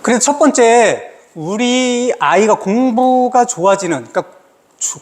그래서 첫 번째, 우리 아이가 공부가 좋아지는, 그러니까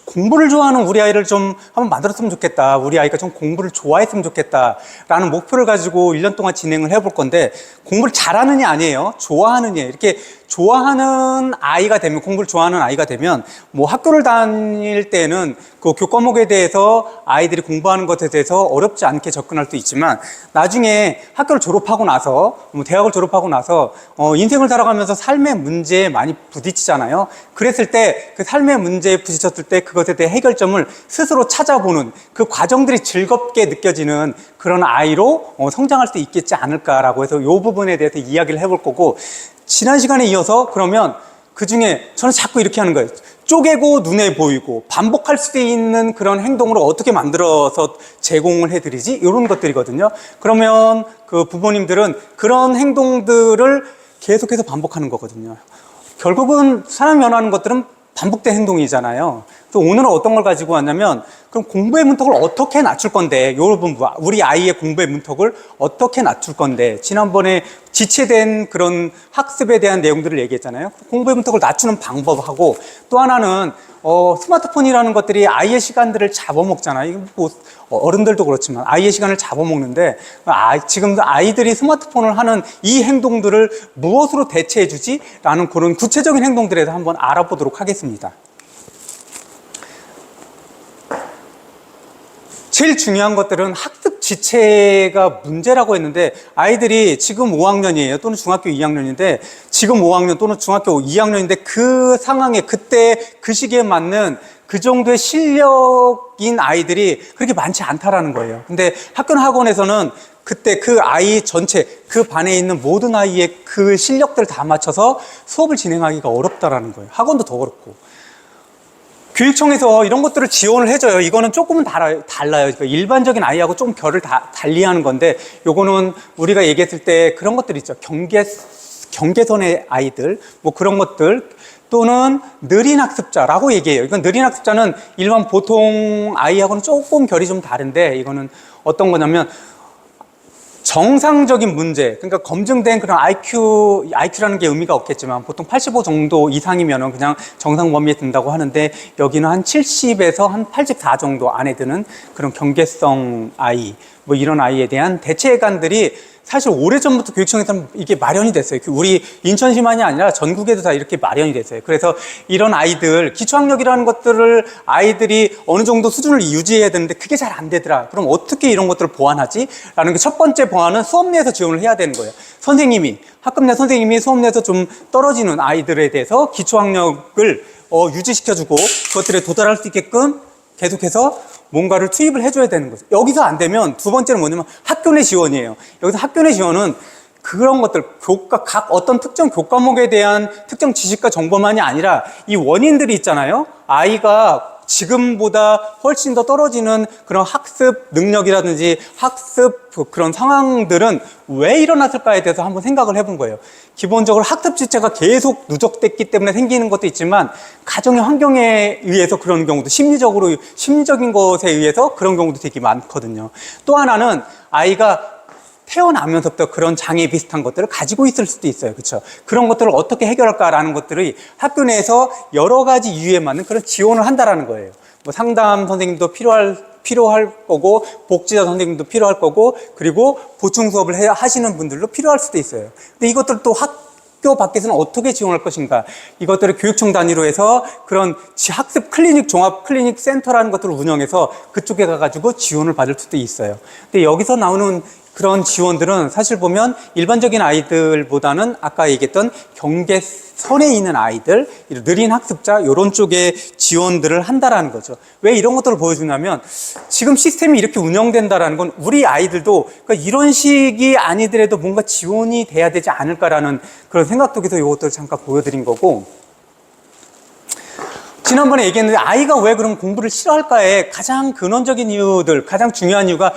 공부를 좋아하는 우리 아이를 좀 한번 만들었으면 좋겠다. 우리 아이가 좀 공부를 좋아했으면 좋겠다. 라는 목표를 가지고 1년 동안 진행을 해볼 건데, 공부를 잘하느냐 아니에요. 좋아하느냐. 이렇게 좋아하는 아이가 되면, 공부를 좋아하는 아이가 되면, 뭐 학교를 다닐 때는 그 교과목에 대해서 아이들이 공부하는 것에 대해서 어렵지 않게 접근할 수 있지만, 나중에 학교를 졸업하고 나서, 뭐 대학을 졸업하고 나서, 인생을 살아가면서 삶의 문제에 많이 부딪히잖아요. 그랬을 때, 그 삶의 문제에 부딪혔을 때 그것에 대해 해결점을 스스로 찾아보는 그 과정들이 즐겁게 느껴지는 그런 아이로 성장할 수 있겠지 않을까라고 해서 이 부분에 대해서 이야기를 해볼 거고, 지난 시간에 이어서 그러면 그 중에 저는 자꾸 이렇게 하는 거예요. 쪼개고 눈에 보이고 반복할 수 있는 그런 행동으로 어떻게 만들어서 제공을 해드리지? 이런 것들이거든요. 그러면 그 부모님들은 그런 행동들을 계속해서 반복하는 거거든요. 결국은 사람이 원하는 것들은 반복된 행동이잖아요. 또 오늘은 어떤 걸 가지고 왔냐면, 그럼 공부의 문턱을 어떻게 낮출 건데, 요 부분, 우리 아이의 공부의 문턱을 어떻게 낮출 건데, 지난번에 지체된 그런 학습에 대한 내용들을 얘기했잖아요. 공부의 문턱을 낮추는 방법하고, 또 하나는 스마트폰이라는 것들이 아이의 시간들을 잡아먹잖아요. 이거 뭐 어른들도 그렇지만 아이의 시간을 잡아먹는데, 지금 아이들이 스마트폰을 하는 이 행동들을 무엇으로 대체해 주지? 라는 그런 구체적인 행동들에 대해서 한번 알아보도록 하겠습니다. 제일 중요한 것들은 학습 지체가 문제라고 했는데, 아이들이 지금 5학년이에요. 또는 중학교 2학년인데, 지금 5학년 또는 중학교 2학년인데 그 상황에, 그때 그 시기에 맞는 그 정도의 실력인 아이들이 그렇게 많지 않다라는 거예요. 근데 학교나 학원에서는 그때 그 아이 전체, 그 반에 있는 모든 아이의 그 실력들을 다 맞춰서 수업을 진행하기가 어렵다라는 거예요. 학원도 더 그렇고. 교육청에서 이런 것들을 지원을 해줘요. 이거는 조금은 달라요. 그러니까 일반적인 아이하고 조금 결을 달리하는 건데, 요거는 우리가 얘기했을 때 그런 것들 있죠. 경계선의 아이들, 뭐 그런 것들, 또는 느린 학습자라고 얘기해요. 이건 느린 학습자는 일반 보통 아이하고는 조금 결이 좀 다른데, 이거는 어떤 거냐면, 정상적인 문제, 그러니까 검증된 그런 IQ라는 게 의미가 없겠지만 보통 85 정도 이상이면 그냥 정상 범위에 든다고 하는데, 여기는 한 70에서 한 84 정도 안에 드는 그런 경계성 아이, 뭐 이런 아이에 대한 대체관들이 사실 오래전부터 교육청에서는 이게 마련이 됐어요. 우리 인천시만이 아니라 전국에도 다 이렇게 마련이 됐어요. 그래서 이런 아이들, 기초학력이라는 것들을 아이들이 어느 정도 수준을 유지해야 되는데 그게 잘 안 되더라. 그럼 어떻게 이런 것들을 보완하지? 라는 게 첫 번째 보완은 수업 내에서 지원을 해야 되는 거예요. 학급 내 선생님이 수업 내에서 좀 떨어지는 아이들에 대해서 기초학력을 유지시켜주고 그것들에 도달할 수 있게끔 계속해서 뭔가를 투입을 해줘야 되는 거죠. 여기서 안 되면 두 번째는 뭐냐면 학교 내 지원이에요. 여기서 학교 내 지원은 그런 것들, 각 어떤 특정 교과목에 대한 특정 지식과 정보만이 아니라 이 원인들이 있잖아요. 아이가 지금보다 훨씬 더 떨어지는 그런 학습 능력이라든지 학습 그런 상황들은 왜 일어났을까에 대해서 한번 생각을 해본 거예요. 기본적으로 학습 지체가 계속 누적됐기 때문에 생기는 것도 있지만, 가정의 환경에 의해서 그런 경우도, 심리적인 것에 의해서 그런 경우도 되게 많거든요. 또 하나는 아이가 태어나면서부터 그런 장애 비슷한 것들을 가지고 있을 수도 있어요. 그렇죠? 그런 것들을 어떻게 해결할까라는 것들이 학교 내에서 여러 가지 이유에 맞는 그런 지원을 한다라는 거예요. 뭐 상담 선생님도 필요할 거고, 복지사 선생님도 필요할 거고, 그리고 보충 수업을 하시는 분들도 필요할 수도 있어요. 근데 이것들 또 학교 밖에서는 어떻게 지원할 것인가? 이것들을 교육청 단위로 해서 그런 학습 클리닉, 종합 클리닉 센터라는 것들을 운영해서 그쪽에 가가지고 지원을 받을 수도 있어요. 근데 여기서 나오는 그런 지원들은 사실 보면 일반적인 아이들보다는 아까 얘기했던 경계선에 있는 아이들, 느린 학습자, 이런 쪽에 지원들을 한다라는 거죠. 왜 이런 것들을 보여주냐면, 지금 시스템이 이렇게 운영된다라는 건 우리 아이들도 그러니까 이런 식이 아니더라도 뭔가 지원이 돼야 되지 않을까라는 그런 생각 속에서 이것들을 잠깐 보여드린 거고, 지난번에 얘기했는데 아이가 왜 그럼 공부를 싫어할까에 가장 근원적인 이유들, 가장 중요한 이유가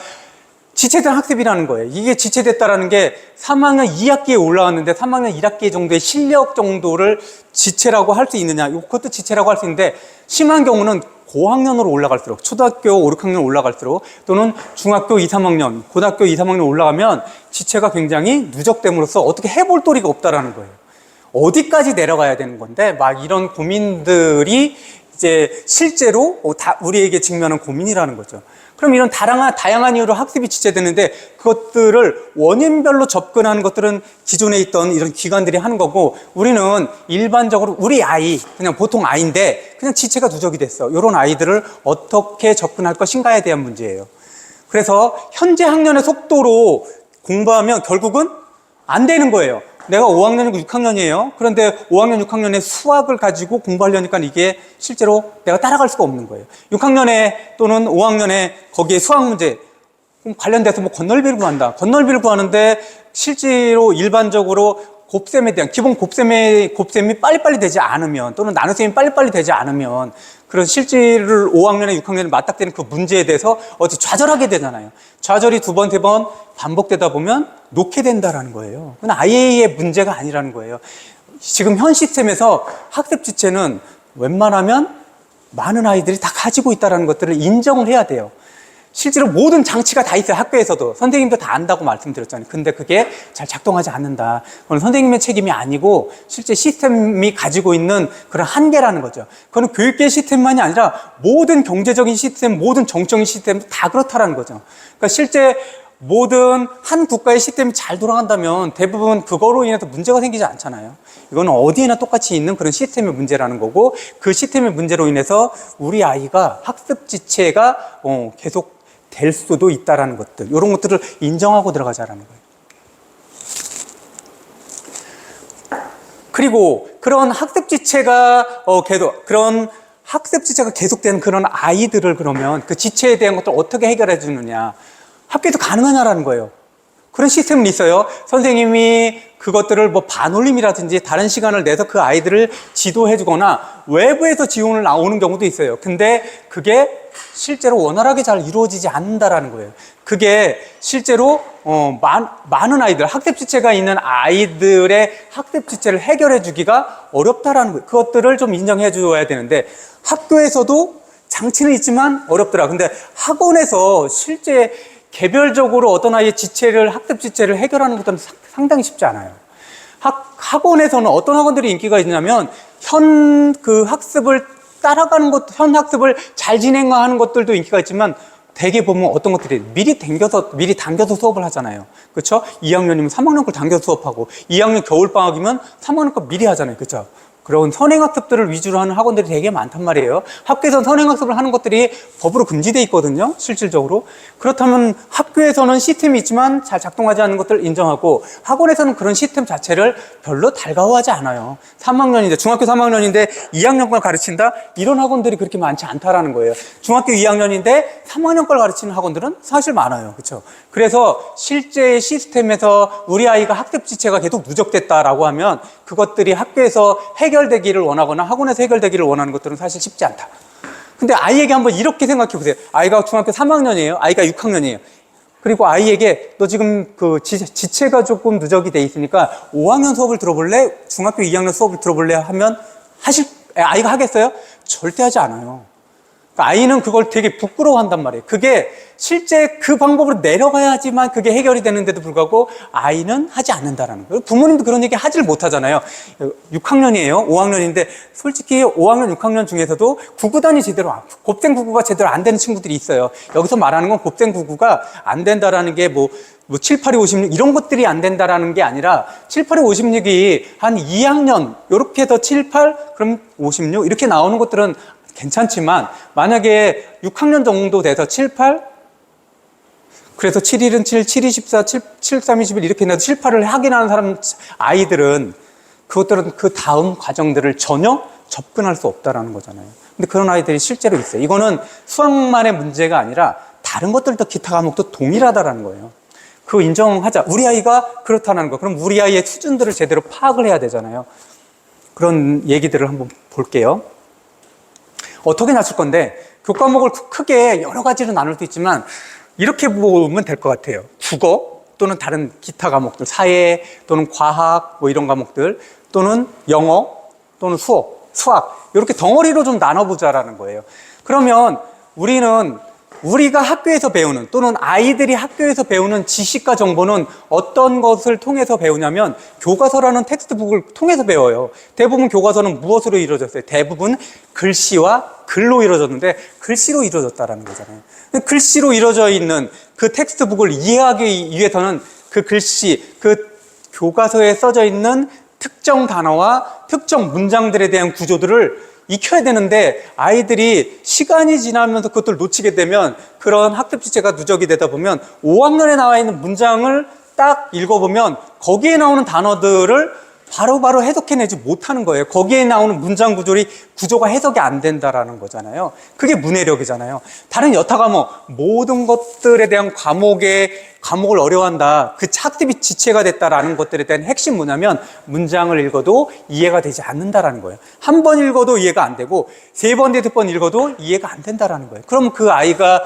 지체된 학습이라는 거예요. 이게 지체됐다라는 게 3학년 2학기에 올라왔는데 3학년 1학기 정도의 실력 정도를 지체라고 할 수 있느냐, 그것도 지체라고 할 수 있는데, 심한 경우는 고학년으로 올라갈수록, 초등학교 5, 6학년 올라갈수록, 또는 중학교 2, 3학년, 고등학교 2, 3학년 올라가면 지체가 굉장히 누적됨으로써 어떻게 해볼 도리가 없다라는 거예요. 어디까지 내려가야 되는 건데, 막 이런 고민들이 이제 실제로 다 우리에게 직면한 고민이라는 거죠. 그럼 이런 다양한 이유로 학습이 지체되는데, 그것들을 원인별로 접근하는 것들은 기존에 있던 이런 기관들이 하는 거고, 우리는 일반적으로 우리 아이, 그냥 보통 아이인데 그냥 지체가 누적이 됐어. 이런 아이들을 어떻게 접근할 것인가에 대한 문제예요. 그래서 현재 학년의 속도로 공부하면 결국은 안 되는 거예요. 내가 5학년이고 6학년이에요. 그런데 5학년, 6학년에 수학을 가지고 공부하려니까 이게 실제로 내가 따라갈 수가 없는 거예요. 6학년에 또는 5학년에 거기에 수학 문제 관련돼서 뭐 건널비를 구한다. 건널비를 구하는데 실제로 일반적으로 곱셈에 대한 기본 곱셈이 빨리빨리 되지 않으면, 또는 나눗셈이 빨리빨리 되지 않으면, 그런 실질을 5학년에 6학년에 맞닥뜨리는 그 문제에 대해서 어디 좌절하게 되잖아요. 좌절이 두 번, 세 번 반복되다 보면 놓게 된다라는 거예요. 그건 아이의 문제가 아니라는 거예요. 지금 현 시스템에서 학습 지체는 웬만하면 많은 아이들이 다 가지고 있다는 것들을 인정을 해야 돼요. 실제로 모든 장치가 다 있어요. 학교에서도 선생님도 다 안다고 말씀드렸잖아요. 근데 그게 잘 작동하지 않는다. 그건 선생님의 책임이 아니고 실제 시스템이 가지고 있는 그런 한계라는 거죠. 그건 교육계 시스템만이 아니라 모든 경제적인 시스템, 모든 정적인 시스템 다 그렇다라는 거죠. 그러니까 실제 모든 한 국가의 시스템이 잘 돌아간다면 대부분 그거로 인해서 문제가 생기지 않잖아요. 이거는 어디에나 똑같이 있는 그런 시스템의 문제라는 거고, 그 시스템의 문제로 인해서 우리 아이가 학습 지체가 계속 될 수도 있다라는 것들, 이런 것들을 인정하고 들어가자라는 거예요. 그리고 그런 학습 지체가 계속되는 그런 아이들을 그러면 그 지체에 대한 것들 어떻게 해결해 주느냐, 학교에서 가능하냐라는 거예요. 그런 시스템은 있어요. 선생님이 그것들을 뭐 반올림이라든지 다른 시간을 내서 그 아이들을 지도해 주거나 외부에서 지원을 나오는 경우도 있어요. 근데 그게 실제로 원활하게 잘 이루어지지 않는다라는 거예요. 그게 실제로 많은 아이들, 학습 지체가 있는 아이들의 학습 지체를 해결해 주기가 어렵다라는 거예요. 그것들을 좀 인정해 줘야 되는데, 학교에서도 장치는 있지만 어렵더라. 근데 학원에서 실제 개별적으로 어떤 아이의 학습 지체를 해결하는 것들은 상당히 쉽지 않아요. 학원에서는 어떤 학원들이 인기가 있냐면, 현 학습을 잘 진행하는 것들도 인기가 있지만, 대개 보면 어떤 것들이 미리 당겨서 수업을 하잖아요. 그렇죠? 2학년이면 3학년 걸 당겨서 수업하고, 2학년 겨울방학이면 3학년 거 미리 하잖아요. 그렇죠? 그런 선행학습들을 위주로 하는 학원들이 되게 많단 말이에요. 학교에서는 선행학습을 하는 것들이 법으로 금지되어 있거든요, 실질적으로. 그렇다면 학교에서는 시스템이 있지만 잘 작동하지 않는 것들을 인정하고, 학원에서는 그런 시스템 자체를 별로 달가워하지 않아요. 중학교 3학년인데 2학년 걸 가르친다? 이런 학원들이 그렇게 많지 않다라는 거예요. 중학교 2학년인데 3학년 걸 가르치는 학원들은 사실 많아요. 그렇죠? 그래서 실제 시스템에서 우리 아이가 학습 지체가 계속 누적됐다라고 하면, 그것들이 학교에서 해결되기를 원하거나 학원에서 해결되기를 원하는 것들은 사실 쉽지 않다. 근데 아이에게 한번 이렇게 생각해 보세요. 아이가 중학교 3학년이에요. 아이가 6학년이에요. 그리고 아이에게 너 지금 지체가 조금 누적이 돼 있으니까 5학년 수업을 들어볼래? 중학교 2학년 수업을 들어볼래? 하면 아이가 하겠어요? 절대 하지 않아요. 아이는 그걸 되게 부끄러워한단 말이에요. 그게 실제 그 방법으로 내려가야지만 그게 해결이 되는데도 불구하고 아이는 하지 않는다라는 거예요. 부모님도 그런 얘기 하지를 못하잖아요. 6학년이에요. 5학년인데 솔직히 5학년, 6학년 중에서도 구구단이 곱셈 구구가 제대로 안 되는 친구들이 있어요. 여기서 말하는 건 곱셈 구구가 안 된다라는 게 뭐 7, 8, 2, 56 이런 것들이 안 된다라는 게 아니라 7, 8, 2, 56이 한 2학년 이렇게 해서 7, 8 그럼 56 이렇게 나오는 것들은 괜찮지만, 만약에 6학년 정도 돼서 7, 8 그래서 7, 1은 7, 7, 2, 14, 7, 3, 21 이렇게 해서 7, 8을 확인하는 아이들은 그것들은 그 다음 과정들을 전혀 접근할 수 없다라는 거잖아요. 근데 그런 아이들이 실제로 있어요. 이거는 수학만의 문제가 아니라 다른 것들도 기타 과목도 동일하다라는 거예요. 그거 인정하자. 우리 아이가 그렇다는 거. 그럼 우리 아이의 수준들을 제대로 파악을 해야 되잖아요. 그런 얘기들을 한번 볼게요. 어떻게 낮출 건데, 교과목을 크게 여러 가지로 나눌 수 있지만 이렇게 보면 될 것 같아요. 국어 또는 다른 기타 과목들, 사회 또는 과학 뭐 이런 과목들, 또는 영어 또는 수학 이렇게 덩어리로 좀 나눠보자라는 거예요. 그러면 우리는 우리가 학교에서 배우는 또는 아이들이 학교에서 배우는 지식과 정보는 어떤 것을 통해서 배우냐면 교과서라는 텍스트북을 통해서 배워요. 대부분 교과서는 무엇으로 이루어졌어요? 대부분 글씨와 글로 이루어졌는데 글씨로 이루어졌다는 거잖아요. 글씨로 이루어져 있는 그 텍스트북을 이해하기 위해서는 그 글씨, 그 교과서에 써져 있는 특정 단어와 특정 문장들에 대한 구조들을 익혀야 되는데 아이들이 시간이 지나면서 그것들을 놓치게 되면 그런 학습 지체가 누적이 되다 보면 5학년에 나와 있는 문장을 딱 읽어보면 거기에 나오는 단어들을 바로바로 해석해내지 못하는 거예요. 거기에 나오는 문장 구조가 해석이 안 된다라는 거잖아요. 그게 문해력이잖아요. 다른 여타 과목, 모든 것들에 대한 과목을 어려워한다. 그 학습이 지체가 됐다라는 것들에 대한 핵심 뭐냐면 문장을 읽어도 이해가 되지 않는다라는 거예요. 한 번 읽어도 이해가 안 되고 3번, 5번 읽어도 이해가 안 된다라는 거예요. 그럼 그 아이가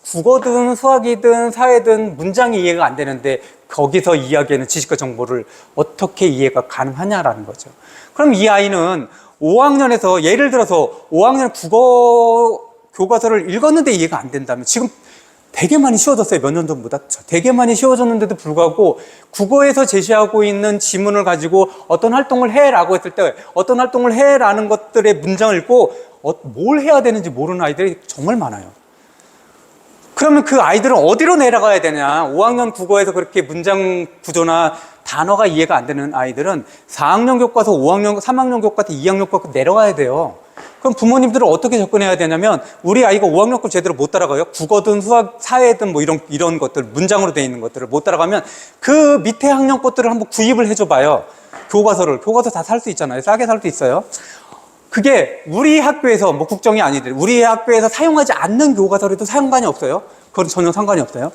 국어든 수학이든 사회든 문장이 이해가 안 되는데 거기서 이야기하는 지식과 정보를 어떻게 이해가 가능하냐라는 거죠. 그럼 이 아이는 5학년에서 예를 들어서 5학년 국어 교과서를 읽었는데 이해가 안 된다면 지금 되게 많이 쉬워졌어요. 몇 년 전보다 되게 많이 쉬워졌는데도 불구하고 국어에서 제시하고 있는 지문을 가지고 어떤 활동을 해라고 했을 때 어떤 활동을 해라는 것들의 문장을 읽고 뭘 해야 되는지 모르는 아이들이 정말 많아요. 그러면 그 아이들은 어디로 내려가야 되냐? 5학년 국어에서 그렇게 문장 구조나 단어가 이해가 안 되는 아이들은 4학년 교과서, 5학년, 3학년 교과서, 2학년 교과서 내려가야 돼요. 그럼 부모님들은 어떻게 접근해야 되냐면 우리 아이가 5학년 걸 제대로 못 따라가요. 국어든 수학, 사회든 뭐 이런 것들, 문장으로 되어 있는 것들을 못 따라가면 그 밑에 학년 것들을 한번 구입을 해줘 봐요. 교과서 다 살 수 있잖아요. 싸게 살 수 있어요. 그게 우리 학교에서 뭐 국정이 아니더라도 우리 학교에서 사용하지 않는 교과서에도 사용관이 없어요. 그건 전혀 상관이 없어요.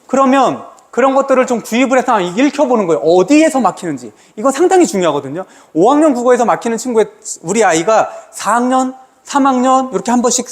그러면 그런 것들을 좀 구입을 해서 읽혀보는 거예요. 어디에서 막히는지. 이거 상당히 중요하거든요. 5학년 국어에서 막히는 우리 아이가 4학년, 3학년 이렇게 한 번씩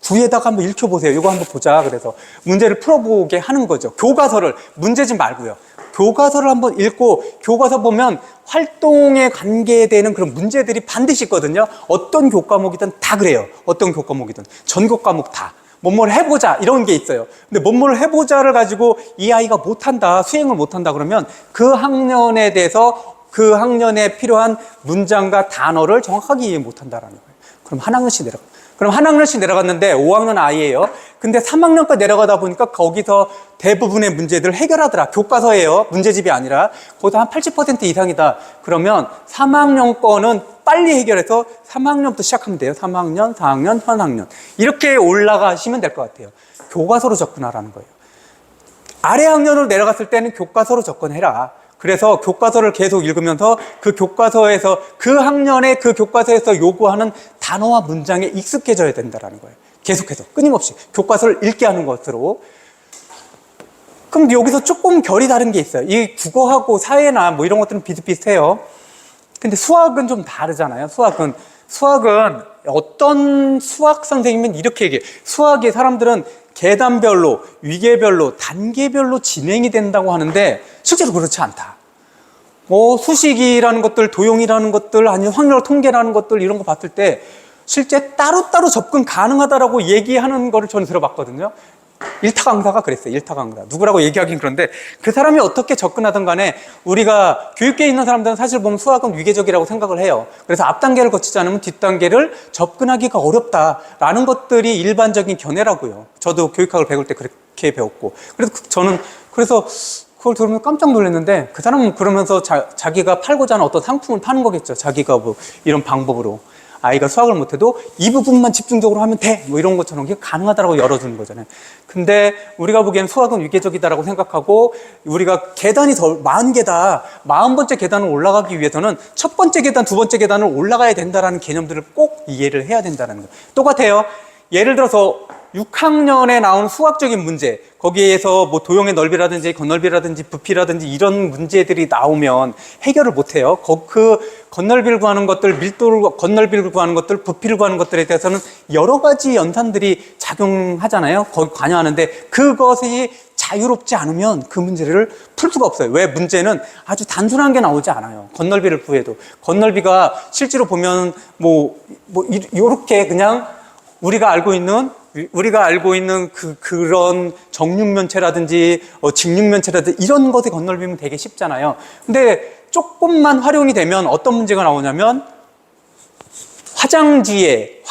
구에다가 한번 읽혀보세요. 이거 한번 보자. 그래서 문제를 풀어보게 하는 거죠. 교과서를, 문제집 말고요. 교과서를 한번 읽고 교과서 보면 활동에 관계되는 그런 문제들이 반드시 있거든요. 어떤 교과목이든 다 그래요. 어떤 교과목이든. 전 교과목 다. 뭐뭐를 해보자 이런 게 있어요. 근데 뭐뭐를 해보자를 가지고 이 아이가 못한다, 수행을 못한다 그러면 그 학년에 대해서 그 학년에 필요한 문장과 단어를 정확하게 이해 못한다라는 거예요. 그럼 한 학년씩 내려가. 그럼 한 학년씩 내려갔는데 5학년 아이예요. 근데 3학년까지 내려가다 보니까 거기서 대부분의 문제들을 해결하더라. 교과서예요. 문제집이 아니라. 거기서 한 80% 이상이다. 그러면 3학년 거는 빨리 해결해서 3학년부터 시작하면 돼요. 3학년, 4학년, 현학년. 이렇게 올라가시면 될 것 같아요. 교과서로 접근하라는 거예요. 아래 학년으로 내려갔을 때는 교과서로 접근해라. 그래서 교과서를 계속 읽으면서 그 교과서에서 그 학년의 그 교과서에서 요구하는 단어와 문장에 익숙해져야 된다는 거예요. 계속해서 끊임없이 교과서를 읽게 하는 것으로. 그럼 여기서 조금 결이 다른 게 있어요. 이 국어하고 사회나 뭐 이런 것들은 비슷비슷해요. 근데 수학은 좀 다르잖아요. 수학은 어떤 수학 선생님은 이렇게 얘기해요. 수학의 사람들은 계단별로, 위계별로, 단계별로 진행이 된다고 하는데 실제로 그렇지 않다. 수식이라는 것들, 도형이라는 것들, 아니면 확률 통계라는 것들 이런 거 봤을 때 실제 따로따로 접근 가능하다라고 얘기하는 거를 저는 들어봤거든요. 일타 강사가 그랬어요. 일타 강사. 누구라고 얘기하긴 그런데 그 사람이 어떻게 접근하든 간에 우리가 교육계에 있는 사람들은 사실 보면 수학은 위계적이라고 생각을 해요. 그래서 앞 단계를 거치지 않으면 뒷 단계를 접근하기가 어렵다라는 것들이 일반적인 견해라고요. 저도 교육학을 배울 때 그렇게 배웠고. 그래서 그걸 들으면 깜짝 놀랐는데 그 사람은 그러면서 자기가 팔고자 하는 어떤 상품을 파는 거겠죠. 자기가 뭐 이런 방법으로. 아이가 수학을 못해도 이 부분만 집중적으로 하면 돼! 뭐 이런 것처럼 그게 가능하다라고 열어주는 거잖아요. 근데 우리가 보기에는 수학은 위계적이다라고 생각하고 우리가 계단이 더 40개다. 40번째 계단을 올라가기 위해서는 첫 번째 계단, 두 번째 계단을 올라가야 된다라는 개념들을 꼭 이해를 해야 된다는 거예요. 똑같아요. 예를 들어서 6학년에 나온 수학적인 문제, 거기에서 뭐 도형의 넓이라든지 건널비라든지 부피라든지 이런 문제들이 나오면 해결을 못해요. 그 건널비를 구하는 것들, 밀도를, 건널비를 구하는 것들, 부피를 구하는 것들에 대해서는 여러 가지 연산들이 작용하잖아요. 거기 관여하는데 그것이 자유롭지 않으면 그 문제를 풀 수가 없어요. 왜? 문제는 아주 단순한 게 나오지 않아요. 건널비를 구해도. 건널비가 실제로 보면 이렇게 그냥 우리가 알고 있는 우리가 알고 있는 그런 정육면체라든지 직육면체라든지 이런 것의 건널비면 되게 쉽잖아요. 근데 조금만 활용이 되면 어떤 문제가 나오냐면 화장지에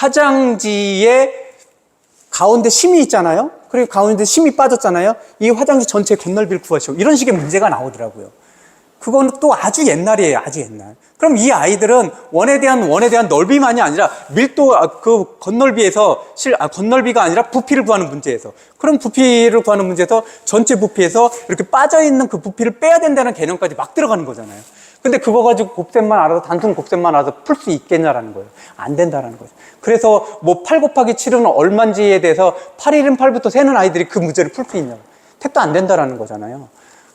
가운데 심이 있잖아요. 그리고 가운데 심이 빠졌잖아요. 이 화장지 전체 건널비를 구하시오. 이런 식의 문제가 나오더라고요. 그건 또 아주 옛날이에요. 아주 옛날. 그럼 이 아이들은 원에 대한 넓이만이 아니라 밀도, 그 건널비에서 건널비가 아니라 부피를 구하는 문제에서, 그럼 부피를 구하는 문제에서 전체 부피에서 이렇게 빠져있는 그 부피를 빼야 된다는 개념까지 막 들어가는 거잖아요. 근데 그거 가지고 곱셈만 알아서, 단순 곱셈만 알아서 풀 수 있겠냐라는 거예요. 안 된다라는 거죠. 그래서 뭐 8 곱하기 7은 얼만지에 대해서 8, 1은 8부터 세는 아이들이 그 문제를 풀 수 있냐고. 택도 안 된다라는 거잖아요.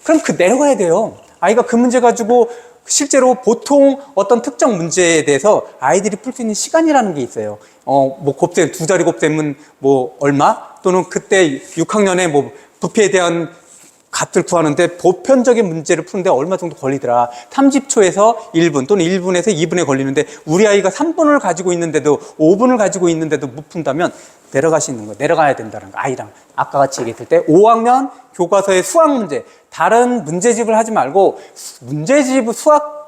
그럼 내려가야 돼요. 아이가 그 문제 가지고 실제로 보통 어떤 특정 문제에 대해서 아이들이 풀 수 있는 시간이라는 게 있어요. 뭐 곱셈, 두 자리 곱셈은 뭐 얼마? 또는 그때 6학년에 뭐 부피에 대한 값을 구하는데 보편적인 문제를 푸는데 얼마 정도 걸리더라. 30초에서 1분 또는 1분에서 2분에 걸리는데 우리 아이가 3분을 가지고 있는데도 5분을 가지고 있는데도 못 푼다면 내려갈 수 있는 거예요. 내려가야 된다는 거. 아이랑 아까 같이 얘기했을 때 5학년 교과서의 수학 문제, 다른 문제집을 하지 말고 문제집 수학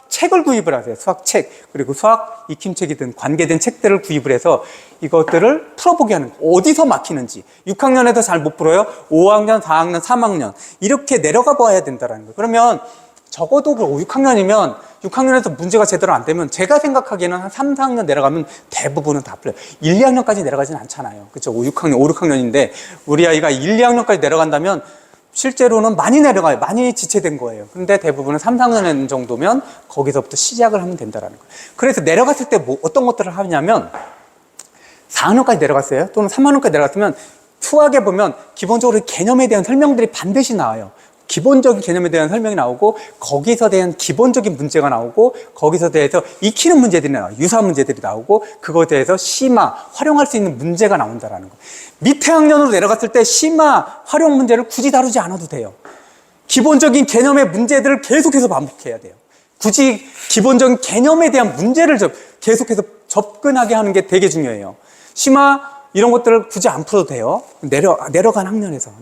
책을 구입을 하세요. 수학책, 그리고 수학 익힘책이든 관계된 책들을 구입을 해서 이것들을 풀어보게 하는 거예요. 어디서 막히는지. 6학년에도 잘 못 풀어요. 5학년, 4학년, 3학년 이렇게 내려가 봐야 된다는 거예요. 그러면 적어도 6학년이면 6학년에서 문제가 제대로 안 되면 제가 생각하기에는 한 3, 4학년 내려가면 대부분은 다 풀려요. 1, 2학년까지 내려가진 않잖아요. 그렇죠? 6학년, 5, 6학년인데 우리 아이가 1, 2학년까지 내려간다면 실제로는 많이 내려가요. 많이 지체된 거예요. 근데 대부분은 3, 4학년 정도면 거기서부터 시작을 하면 된다는 거예요. 그래서 내려갔을 때 뭐 어떤 것들을 하냐면 4학년까지 내려갔어요. 또는 3학년까지 내려갔으면 수학에 보면 기본적으로 개념에 대한 설명들이 반드시 나와요. 기본적인 개념에 대한 설명이 나오고 거기서 대한 기본적인 문제가 나오고 거기서 대해서 익히는 문제들이 나와요. 유사 문제들이 나오고 그거에 대해서 심화, 활용할 수 있는 문제가 나온다는 거. 밑에 학년으로 내려갔을 때 심화, 활용 문제를 굳이 다루지 않아도 돼요. 기본적인 개념의 문제들을 계속해서 반복해야 돼요. 굳이 기본적인 개념에 대한 문제를 계속해서 접근하게 하는 게 되게 중요해요. 심화 이런 것들을 굳이 안 풀어도 돼요. 내려간 학년에서.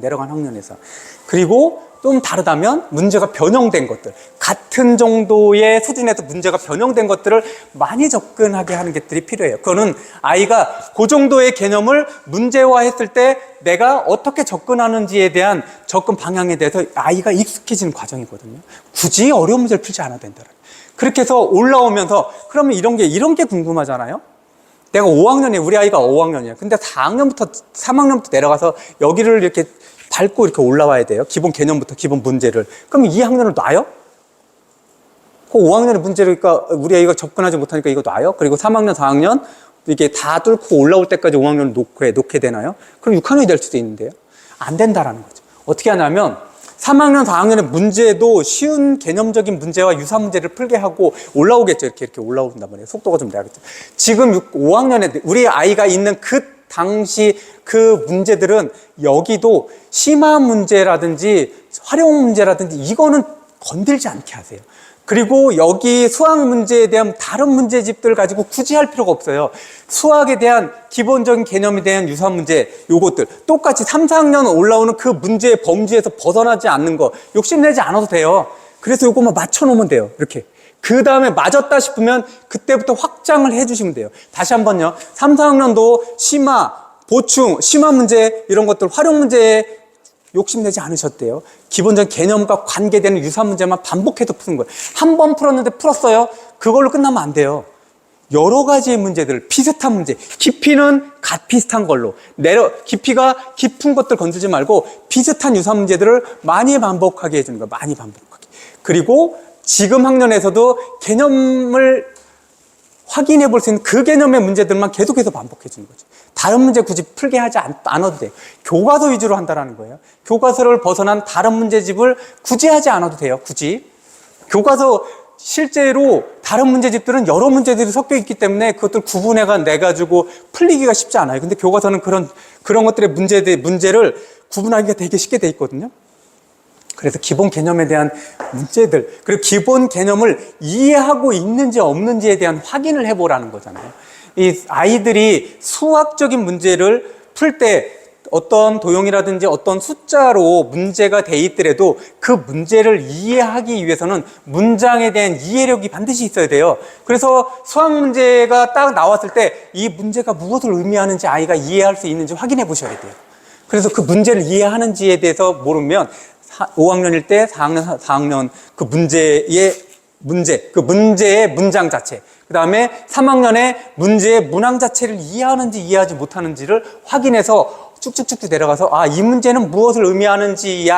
그리고 좀 다르다면 문제가 변형된 것들, 같은 정도의 수준에서 문제가 변형된 것들을 많이 접근하게 하는 것들이 필요해요. 그거는 아이가 그 정도의 개념을 문제화했을 때 내가 어떻게 접근하는지에 대한 접근 방향에 대해서 아이가 익숙해지는 과정이거든요. 굳이 어려운 문제를 풀지 않아도 된다. 그렇게 해서 올라오면서 그러면 이런 게 궁금하잖아요. 내가 5학년이에요. 우리 아이가 5학년이에요. 근데 4학년부터 3학년부터 내려가서 여기를 이렇게 밟고 이렇게 올라와야 돼요. 기본 개념부터 기본 문제를. 그럼 2학년을 놔요? 그 5학년의 문제를 그러니까 우리 아이가 접근하지 못하니까 이거 놔요? 그리고 3학년, 4학년 이게 다 뚫고 올라올 때까지 5학년을 놓게 되나요? 그럼 6학년이 될 수도 있는데요. 안 된다라는 거죠. 어떻게 하냐면 3학년, 4학년의 문제도 쉬운 개념적인 문제와 유사 문제를 풀게 하고 올라오겠죠. 이렇게 올라온단 말이에요. 속도가 좀 내야겠죠. 지금 5학년에 우리 아이가 있는 그 당시 그 문제들은 여기도 심화 문제라든지 활용 문제라든지 이거는 건들지 않게 하세요. 그리고 여기 수학 문제에 대한 다른 문제집들 가지고 굳이 할 필요가 없어요. 수학에 대한 기본적인 개념에 대한 유사 문제 요것들 똑같이 3, 4학년 올라오는 그 문제의 범주에서 벗어나지 않는 거 욕심내지 않아도 돼요. 그래서 요것만 맞춰놓으면 돼요. 이렇게. 그 다음에 맞았다 싶으면 그때부터 확장을 해주시면 돼요. 다시 한번요. 3, 4학년도 심화, 보충, 심화 문제 이런 것들 활용 문제에 욕심내지 않으셨대요. 기본적인 개념과 관계되는 유사 문제만 반복해서 푸는 거예요. 한 번 풀었는데 풀었어요. 그걸로 끝나면 안 돼요. 여러 가지의 문제들, 비슷한 문제, 깊이는 비슷한 걸로 깊이가 깊은 것들 건들지 말고 비슷한 유사 문제들을 많이 반복하게 해주는 거예요. 많이 반복하게. 그리고 지금 학년에서도 개념을 확인해 볼 수 있는 그 개념의 문제들만 계속해서 반복해 주는 거죠. 다른 문제 굳이 풀게 하지 않아도 돼요. 교과서 위주로 한다는 거예요. 교과서를 벗어난 다른 문제집을 굳이 하지 않아도 돼요. 굳이. 교과서 실제로 다른 문제집들은 여러 문제들이 섞여 있기 때문에 그것들 구분해가지고 풀리기가 쉽지 않아요. 근데 교과서는 그런 것들의 문제를 구분하기가 되게 쉽게 돼 있거든요. 그래서 기본 개념에 대한 문제들, 그리고 기본 개념을 이해하고 있는지 없는지에 대한 확인을 해보라는 거잖아요. 이 아이들이 수학적인 문제를 풀 때 어떤 도형이라든지 어떤 숫자로 문제가 돼 있더라도 그 문제를 이해하기 위해서는 문장에 대한 이해력이 반드시 있어야 돼요. 그래서 수학 문제가 딱 나왔을 때 이 문제가 무엇을 의미하는지 아이가 이해할 수 있는지 확인해 보셔야 돼요. 그래서 그 문제를 이해하는지에 대해서 모르면 5학년일 때 4학년 그 그 문제의 문장 자체, 그 다음에 3학년에 문제의 문항 자체를 이해하는지 이해하지 못하는지를 확인해서 쭉쭉쭉 내려가서 이 문제는 무엇을 의미하는지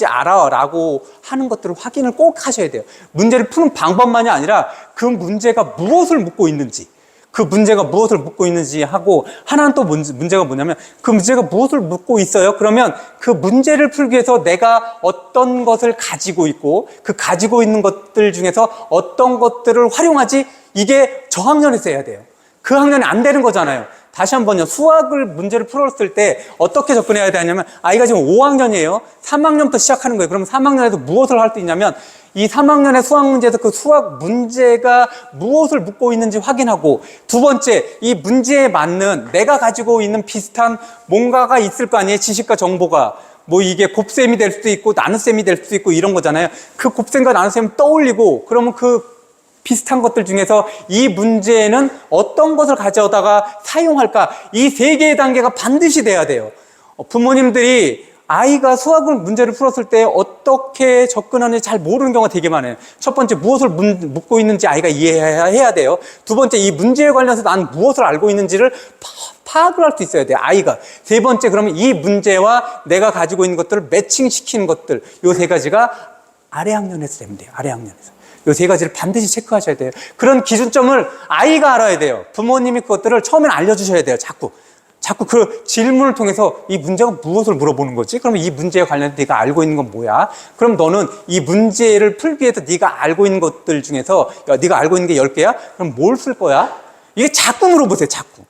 알아 라고 하는 것들을 확인을 꼭 하셔야 돼요. 문제를 푸는 방법만이 아니라 그 문제가 무엇을 묻고 있는지, 그 문제가 무엇을 묻고 있는지 하고, 하나는 또 문제가 뭐냐면 그 문제가 무엇을 묻고 있어요? 그러면 그 문제를 풀기 위해서 내가 어떤 것을 가지고 있고 그 가지고 있는 것들 중에서 어떤 것들을 활용하지, 이게 저학년에서 해야 돼요. 그 학년이 안 되는 거잖아요. 다시 한번요. 수학을 문제를 풀었을 때 어떻게 접근해야 되냐면, 아이가 지금 5학년이에요. 3학년부터 시작하는 거예요. 그럼 3학년에서 무엇을 할 수 있냐면, 이 3학년의 수학 문제에서 그 수학 문제가 무엇을 묻고 있는지 확인하고, 두 번째, 이 문제에 맞는 내가 가지고 있는 비슷한 뭔가가 있을 거 아니에요. 지식과 정보가. 뭐 이게 곱셈이 될 수도 있고 나눗셈이 될 수도 있고 이런 거잖아요. 그 곱셈과 나눗셈을 떠올리고, 그러면 그 비슷한 것들 중에서 이 문제에는 어떤 것을 가져다가 사용할까, 이 세 개의 단계가 반드시 돼야 돼요. 부모님들이 아이가 수학을 문제를 풀었을 때 어떻게 접근하는지 잘 모르는 경우가 되게 많아요. 첫 번째, 무엇을 묻고 있는지 아이가 이해해야 돼요. 두 번째, 이 문제에 관련해서 난 무엇을 알고 있는지를 파악을 할 수 있어야 돼요, 아이가. 세 번째, 그러면 이 문제와 내가 가지고 있는 것들을 매칭시키는 것들, 요 세 가지가 아래 학년에서 되면 돼요. 아래 학년에서. 요 세 가지를 반드시 체크하셔야 돼요. 그런 기준점을 아이가 알아야 돼요. 부모님이 그것들을 처음엔 알려주셔야 돼요. 자꾸 그 질문을 통해서 이 문제가 무엇을 물어보는 거지? 그러면 이 문제에 관련해서 네가 알고 있는 건 뭐야? 그럼 너는 이 문제를 풀기 위해서 네가 알고 있는 것들 중에서, 네가 알고 있는 게 10개야? 그럼 뭘 쓸 거야? 이게 자꾸 물어보세요. 자꾸.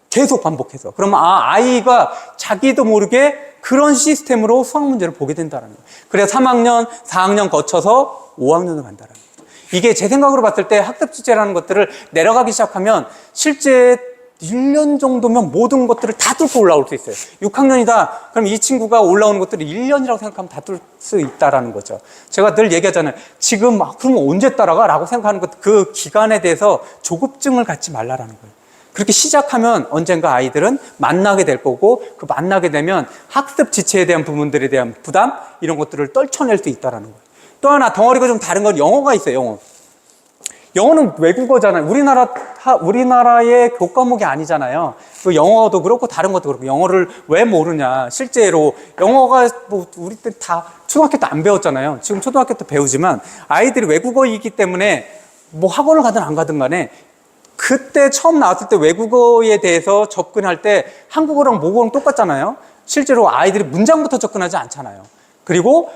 계속 반복해서. 그러면 아이가 자기도 모르게 그런 시스템으로 수학 문제를 보게 된다는 거예요. 그래서 3학년, 4학년 거쳐서 5학년을 간다는 거예요. 이게 제 생각으로 봤을 때 학습 주제라는 것들을 내려가기 시작하면 실제 1년 정도면 모든 것들을 다 뚫고 올라올 수 있어요. 6학년이다. 그럼 이 친구가 올라오는 것들을 1년이라고 생각하면 다 뚫을 수 있다라는 거죠. 제가 늘 얘기하잖아요. 지금 그럼 언제 따라가? 라고 생각하는 것, 그 기간에 대해서 조급증을 갖지 말라라는 거예요. 그렇게 시작하면 언젠가 아이들은 만나게 될 거고, 그 만나게 되면 학습 지체에 대한 부분들에 대한 부담, 이런 것들을 떨쳐낼 수 있다라는 거예요. 또 하나 덩어리가 좀 다른 건 영어가 있어요. 영어는 외국어잖아요. 우리나라의 교과목이 아니잖아요. 또 영어도 그렇고 다른 것도 그렇고. 영어를 왜 모르냐? 실제로 영어가 우리 때 다 초등학교 때 안 배웠잖아요. 지금 초등학교 때 배우지만 아이들이 외국어이기 때문에 학원을 가든 안 가든 간에 그때 처음 나왔을 때 외국어에 대해서 접근할 때 한국어랑 모국어랑 똑같잖아요. 실제로 아이들이 문장부터 접근하지 않잖아요. 그리고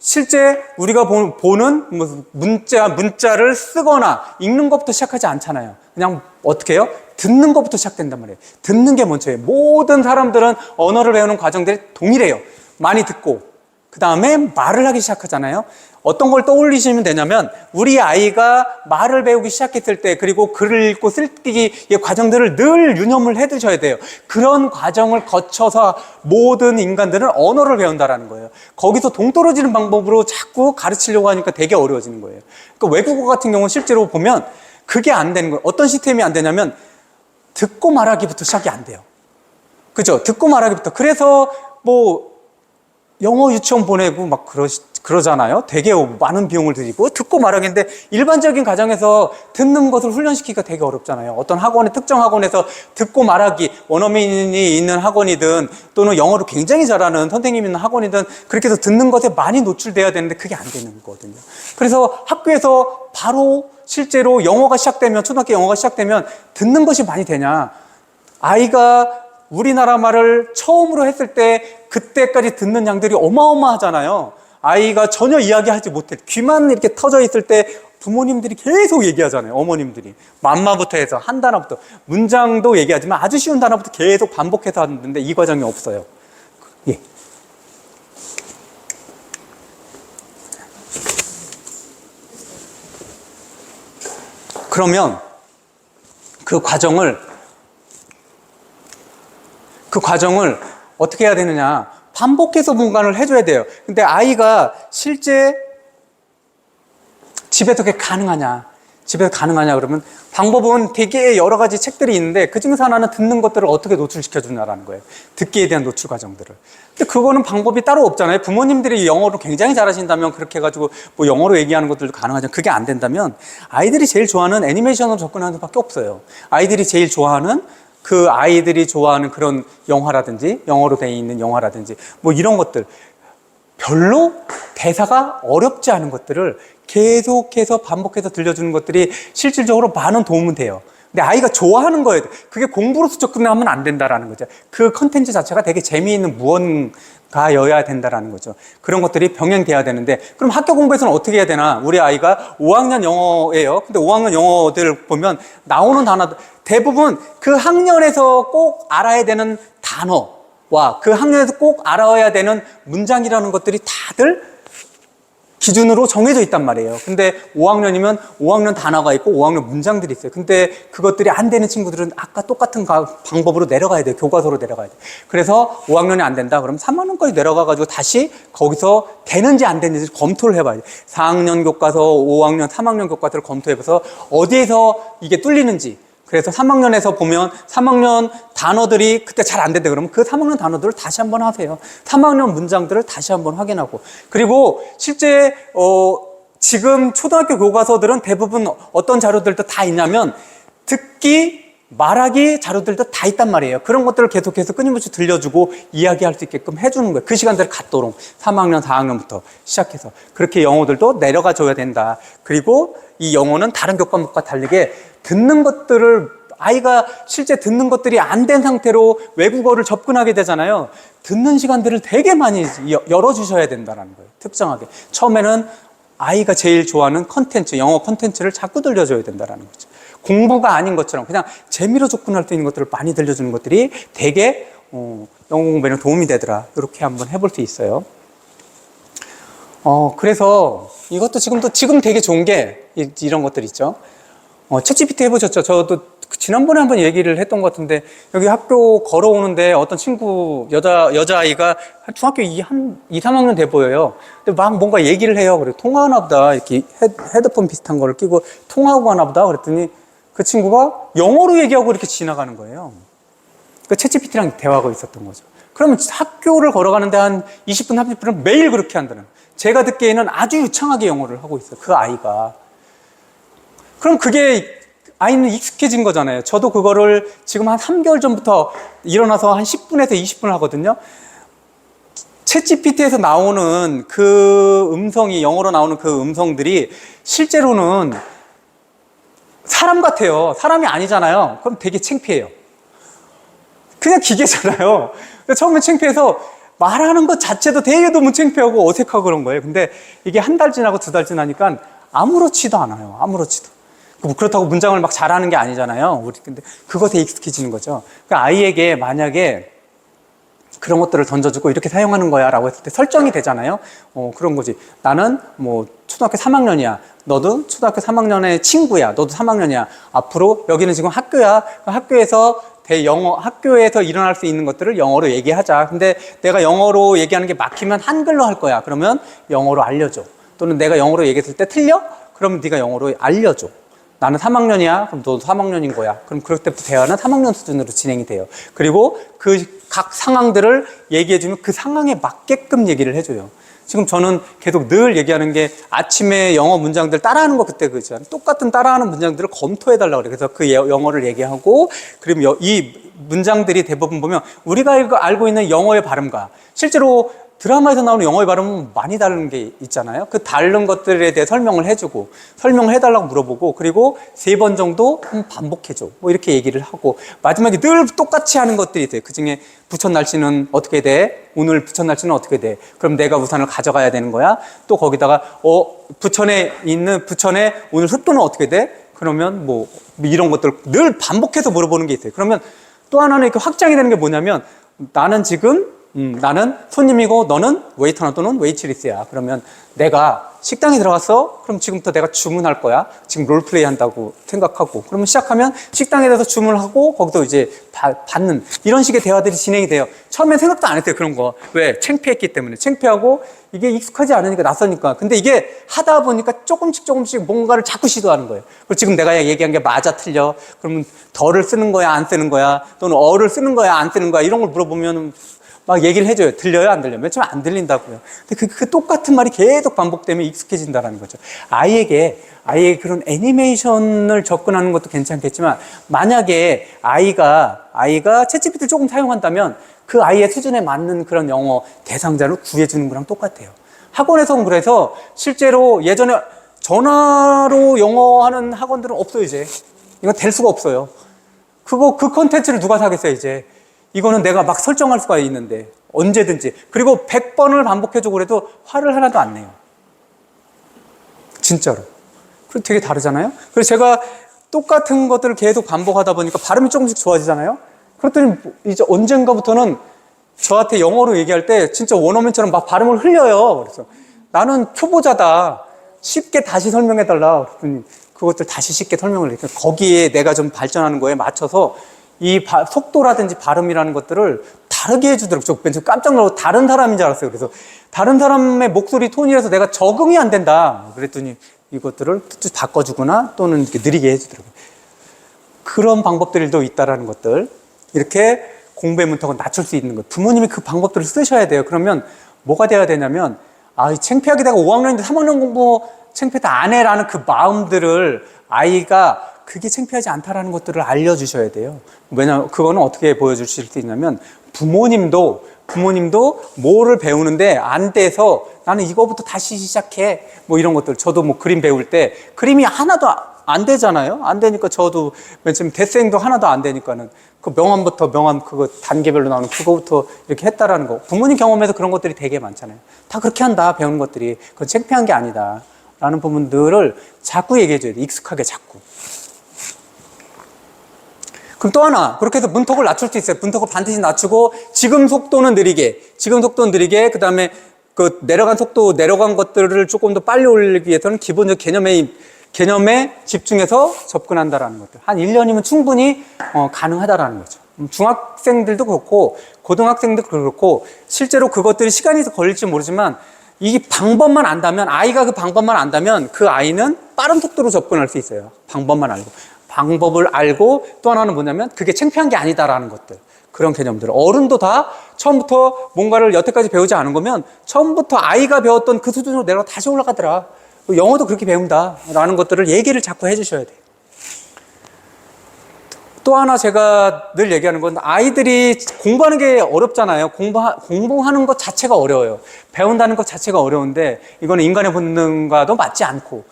실제 우리가 보는 문자를 쓰거나 읽는 것부터 시작하지 않잖아요. 그냥 어떻게 해요? 듣는 것부터 시작된단 말이에요. 듣는 게 먼저예요. 모든 사람들은 언어를 배우는 과정들이 동일해요. 많이 듣고 그 다음에 말을 하기 시작하잖아요. 어떤 걸 떠올리시면 되냐면, 우리 아이가 말을 배우기 시작했을 때, 그리고 글을 읽고 쓰기의 과정들을 늘 유념을 해 두셔야 돼요. 그런 과정을 거쳐서 모든 인간들은 언어를 배운다라는 거예요. 거기서 동떨어지는 방법으로 자꾸 가르치려고 하니까 되게 어려워지는 거예요. 그러니까 외국어 같은 경우는 실제로 보면 그게 안 되는 거예요. 어떤 시스템이 안 되냐면 듣고 말하기부터 시작이 안 돼요. 그죠? 듣고 말하기부터. 그래서 영어 유치원 보내고 그러잖아요. 되게 많은 비용을 들이고 듣고 말하기인데, 일반적인 가정에서 듣는 것을 훈련시키기가 되게 어렵잖아요. 어떤 특정 학원에서 듣고 말하기, 원어민이 있는 학원이든 또는 영어를 굉장히 잘하는 선생님이 있는 학원이든 그렇게 해서 듣는 것에 많이 노출돼야 되는데 그게 안 되는 거거든요. 그래서 학교에서 바로 실제로 영어가 시작되면, 초등학교 영어가 시작되면 듣는 것이 많이 되냐? 아이가 우리나라 말을 처음으로 했을 때 그때까지 듣는 양들이 어마어마하잖아요. 아이가 전혀 이야기하지 못해 귀만 이렇게 터져 있을 때 부모님들이 계속 얘기하잖아요. 어머님들이 맘마부터 해서 한 단어부터, 문장도 얘기하지만 아주 쉬운 단어부터 계속 반복해서 하는데 이 과정이 없어요. 예. 그러면 그 과정을 어떻게 해야 되느냐. 반복해서 뭔가를 해줘야 돼요. 근데 아이가 실제 집에서 그게 가능하냐. 집에서 가능하냐 그러면 방법은 되게 여러 가지 책들이 있는데 그 중에서 하나는 듣는 것들을 어떻게 노출시켜주냐라는 거예요. 듣기에 대한 노출 과정들을. 근데 그거는 방법이 따로 없잖아요. 부모님들이 영어를 굉장히 잘하신다면 그렇게 해가지고 뭐 영어로 얘기하는 것들도 가능하죠. 그게 안 된다면 아이들이 제일 좋아하는 애니메이션으로 접근하는 수밖에 없어요. 아이들이 제일 좋아하는 그 아이들이 좋아하는 그런 영화라든지 영어로 돼 있는 영화라든지 뭐 이런 것들 별로 대사가 어렵지 않은 것들을 계속해서 반복해서 들려주는 것들이 실질적으로 많은 도움은 돼요. 근데 아이가 좋아하는 거예요. 그게 공부로서 접근하면 안 된다라는 거죠. 그 컨텐츠 자체가 되게 재미있는 무언가여야 된다라는 거죠. 그런 것들이 병행돼야 되는데 그럼 학교 공부에서는 어떻게 해야 되나? 우리 아이가 5학년 영어예요. 근데 5학년 영어들 보면 나오는 단어들 대부분 그 학년에서 꼭 알아야 되는 단어와 그 학년에서 꼭 알아야 되는 문장이라는 것들이 다들 기준으로 정해져 있단 말이에요. 근데 5학년이면 5학년 단어가 있고 5학년 문장들이 있어요. 근데 그것들이 안 되는 친구들은 아까 똑같은 방법으로 내려가야 돼요. 교과서로 내려가야 돼요. 그래서 5학년이 안 된다. 그럼 3학년까지 내려가가지고 다시 거기서 되는지 안 되는지 검토를 해봐야 돼요. 4학년 교과서, 5학년, 3학년 교과서를 검토해봐서 어디에서 이게 뚫리는지. 그래서 3학년에서 보면 3학년 단어들이 그때 잘 안 된다 그러면 그 3학년 단어들을 다시 한번 하세요. 3학년 문장들을 다시 한번 확인하고. 그리고 실제 지금 초등학교 교과서들은 대부분 어떤 자료들도 다 있냐면 듣기, 말하기 자료들도 다 있단 말이에요. 그런 것들을 계속해서 끊임없이 들려주고 이야기할 수 있게끔 해주는 거예요. 그 시간들을 갖도록 3학년, 4학년부터 시작해서 그렇게 영어들도 내려가 줘야 된다. 그리고 이 영어는 다른 교과목과 다르게 듣는 것들을 아이가 실제 듣는 것들이 안 된 상태로 외국어를 접근하게 되잖아요. 듣는 시간들을 되게 많이 열어주셔야 된다는 거예요. 특정하게. 처음에는 아이가 제일 좋아하는 컨텐츠, 영어 컨텐츠를 자꾸 들려줘야 된다는 거죠. 공부가 아닌 것처럼 그냥 재미로 접근할 수 있는 것들을 많이 들려주는 것들이 되게 영어 공부에는 도움이 되더라. 이렇게 한번 해볼 수 있어요. 그래서 이것도 지금 되게 좋은 게 이런 것들 있죠. 챗GPT 해보셨죠? 저도 지난번에 한번 얘기를 했던 것 같은데 여기 학교 걸어오는데 어떤 친구 여자아이가 중학교 2, 3학년 돼 보여요. 근데 막 뭔가 얘기를 해요. 그래 통화하나 보다. 이렇게 헤드폰 비슷한 거를 끼고 통화하고 하나 보다. 그랬더니 그 친구가 영어로 얘기하고 이렇게 지나가는 거예요. 그 챗GPT랑 대화하고 있었던 거죠. 그러면 학교를 걸어가는데 한 20분, 30분은 매일 그렇게 한다는 거예요. 제가 듣기에는 아주 유창하게 영어를 하고 있어요. 그 아이가. 그럼 그게 아이는 익숙해진 거잖아요. 저도 그거를 지금 한 3개월 전부터 일어나서 한 10분에서 20분을 하거든요. 챗GPT에서 나오는 그 음성이, 영어로 나오는 그 음성들이 실제로는 사람 같아요. 사람이 아니잖아요. 그럼 되게 창피해요. 그냥 기계잖아요. 처음에 창피해서 말하는 것 자체도 되게 너무 창피하고 어색하고 그런 거예요. 근데 이게 한 달 지나고 2달 지나니까 아무렇지도 않아요. 아무렇지도. 그렇다고 문장을 막 잘하는 게 아니잖아요. 근데 그것에 익숙해지는 거죠. 그러니까 아이에게 만약에 그런 것들을 던져주고 이렇게 사용하는 거야 라고 했을 때 설정이 되잖아요. 그런 거지. 나는 뭐 초등학교 3학년이야. 너도 초등학교 3학년의 친구야. 너도 3학년이야. 앞으로 여기는 지금 학교야. 학교에서 학교에서 일어날 수 있는 것들을 영어로 얘기하자. 근데 내가 영어로 얘기하는 게 막히면 한글로 할 거야. 그러면 영어로 알려줘. 또는 내가 영어로 얘기했을 때 틀려? 그러면 네가 영어로 알려줘. 나는 3학년이야. 그럼 너도 3학년인 거야. 그럼 그럴 때부터 대화는 3학년 수준으로 진행이 돼요. 그리고 그 각 상황들을 얘기해주면 그 상황에 맞게끔 얘기를 해줘요. 지금 저는 계속 늘 얘기하는 게 아침에 영어 문장들 따라하는 거 그때 그죠. 똑같은 따라하는 문장들을 검토해달라고 그래요. 그래서 그 영어를 얘기하고 그리고 이 문장들이 대부분 보면 우리가 알고 있는 영어의 발음과 실제로 드라마에서 나오는 영어의 발음은 많이 다른 게 있잖아요. 그 다른 것들에 대해 설명을 해주고 설명을 해달라고 물어보고 그리고 3번 정도 반복해줘. 뭐 이렇게 얘기를 하고 마지막에 늘 똑같이 하는 것들이 있어요. 그중에 부천 날씨는 어떻게 돼? 오늘 부천 날씨는 어떻게 돼? 그럼 내가 우산을 가져가야 되는 거야? 또 거기다가 부천에 오늘 습도는 어떻게 돼? 그러면 뭐 이런 것들 늘 반복해서 물어보는 게 있어요. 그러면 또 하나는 이렇게 확장이 되는 게 뭐냐면 나는 손님이고 너는 웨이터나 또는 웨이트리스야. 그러면 내가 식당에 들어갔어? 그럼 지금부터 내가 주문할 거야. 지금 롤플레이 한다고 생각하고. 그러면 시작하면 식당에 가서 주문을 하고 거기서 이제 받는 이런 식의 대화들이 진행이 돼요. 처음엔 생각도 안 했어요. 그런 거. 왜? 창피했기 때문에. 창피하고 이게 익숙하지 않으니까 낯서니까. 근데 이게 하다 보니까 조금씩 뭔가를 자꾸 시도하는 거예요. 그리고 지금 내가 얘기한 게 맞아 틀려? 그러면 더를 쓰는 거야? 안 쓰는 거야? 또는 어를 쓰는 거야? 안 쓰는 거야? 이런 걸 물어보면 막 얘기를 해줘요. 들려요? 안 들려요? 맨 처음에 안 들린다고요. 근데 그 똑같은 말이 계속 반복되면 익숙해진다는 거죠. 아이에게 그런 애니메이션을 접근하는 것도 괜찮겠지만, 만약에 아이가 챗GPT를 조금 사용한다면 그 아이의 수준에 맞는 그런 영어 대상자를 구해주는 거랑 똑같아요. 학원에서는 그래서 실제로 예전에 전화로 영어 하는 학원들은 없어요, 이제. 이건 될 수가 없어요. 그 컨텐츠를 누가 사겠어요, 이제. 이거는 내가 막 설정할 수가 있는데 언제든지. 그리고 100번을 반복해줘 그래도 화를 하나도 안 내요. 진짜로. 그리고 되게 다르잖아요. 그래서 제가 똑같은 것들을 계속 반복하다 보니까 발음이 조금씩 좋아지잖아요. 그랬더니 이제 언젠가부터는 저한테 영어로 얘기할 때 진짜 원어민처럼 막 발음을 흘려요. 그래서 나는 초보자다. 쉽게 다시 설명해달라. 그랬더니 그것들 다시 쉽게 설명을 해요. 거기에 내가 좀 발전하는 거에 맞춰서 이 속도라든지 발음이라는 것들을 다르게 해주더라고요. 저 깜짝 놀라고 다른 사람인 줄 알았어요. 그래서 다른 사람의 목소리 톤이라서 내가 적응이 안 된다. 그랬더니 이것들을 바꿔주거나 또는 이렇게 느리게 해주더라고요. 그런 방법들도 있다라는 것들. 이렇게 공부의 문턱을 낮출 수 있는 것. 부모님이 그 방법들을 쓰셔야 돼요. 그러면 뭐가 돼야 되냐면, 창피하게 내가 5학년인데 3학년 공부 창피하다 안 해라는 그 마음들을 아이가 그게 창피하지 않다라는 것들을 알려주셔야 돼요. 왜냐하면 그거는 어떻게 보여주실 수 있냐면 부모님도 뭐를 배우는데 안 돼서 나는 이거부터 다시 시작해 뭐 이런 것들. 저도 뭐 그림 배울 때 그림이 하나도 안 되잖아요. 안 되니까 저도 맨 처음 데스행도 하나도 안 되니까는 그 명암 그거 단계별로 나오는 그거부터 이렇게 했다라는 거. 부모님 경험에서 그런 것들이 되게 많잖아요. 다 그렇게 한다 배우는 것들이. 그건 창피한 게 아니다 라는 부분들을 자꾸 얘기해 줘야 돼. 익숙하게 자꾸. 그럼 또 하나, 그렇게 해서 문턱을 낮출 수 있어요. 문턱을 반드시 낮추고, 지금 속도는 느리게, 그 다음에 그 내려간 것들을 조금 더 빨리 올리기 위해서는 기본적 개념에 집중해서 접근한다라는 것들. 한 1년이면 충분히 가능하다라는 거죠. 중학생들도 그렇고, 고등학생들도 그렇고, 실제로 그것들이 시간이 더 걸릴지 모르지만, 이 방법만 안다면, 아이가 그 방법만 안다면, 그 아이는 빠른 속도로 접근할 수 있어요. 방법만 알고. 방법을 알고 또 하나는 뭐냐면 그게 창피한 게 아니다라는 것들. 그런 개념들. 어른도 다 처음부터 뭔가를 여태까지 배우지 않은 거면 처음부터 아이가 배웠던 그 수준으로 내가 다시 올라가더라. 영어도 그렇게 배운다라는 것들을 얘기를 자꾸 해주셔야 돼요. 또 하나 제가 늘 얘기하는 건 아이들이 공부하는 게 어렵잖아요. 공부하는 것 자체가 어려워요. 배운다는 것 자체가 어려운데 이거는 인간의 본능과도 맞지 않고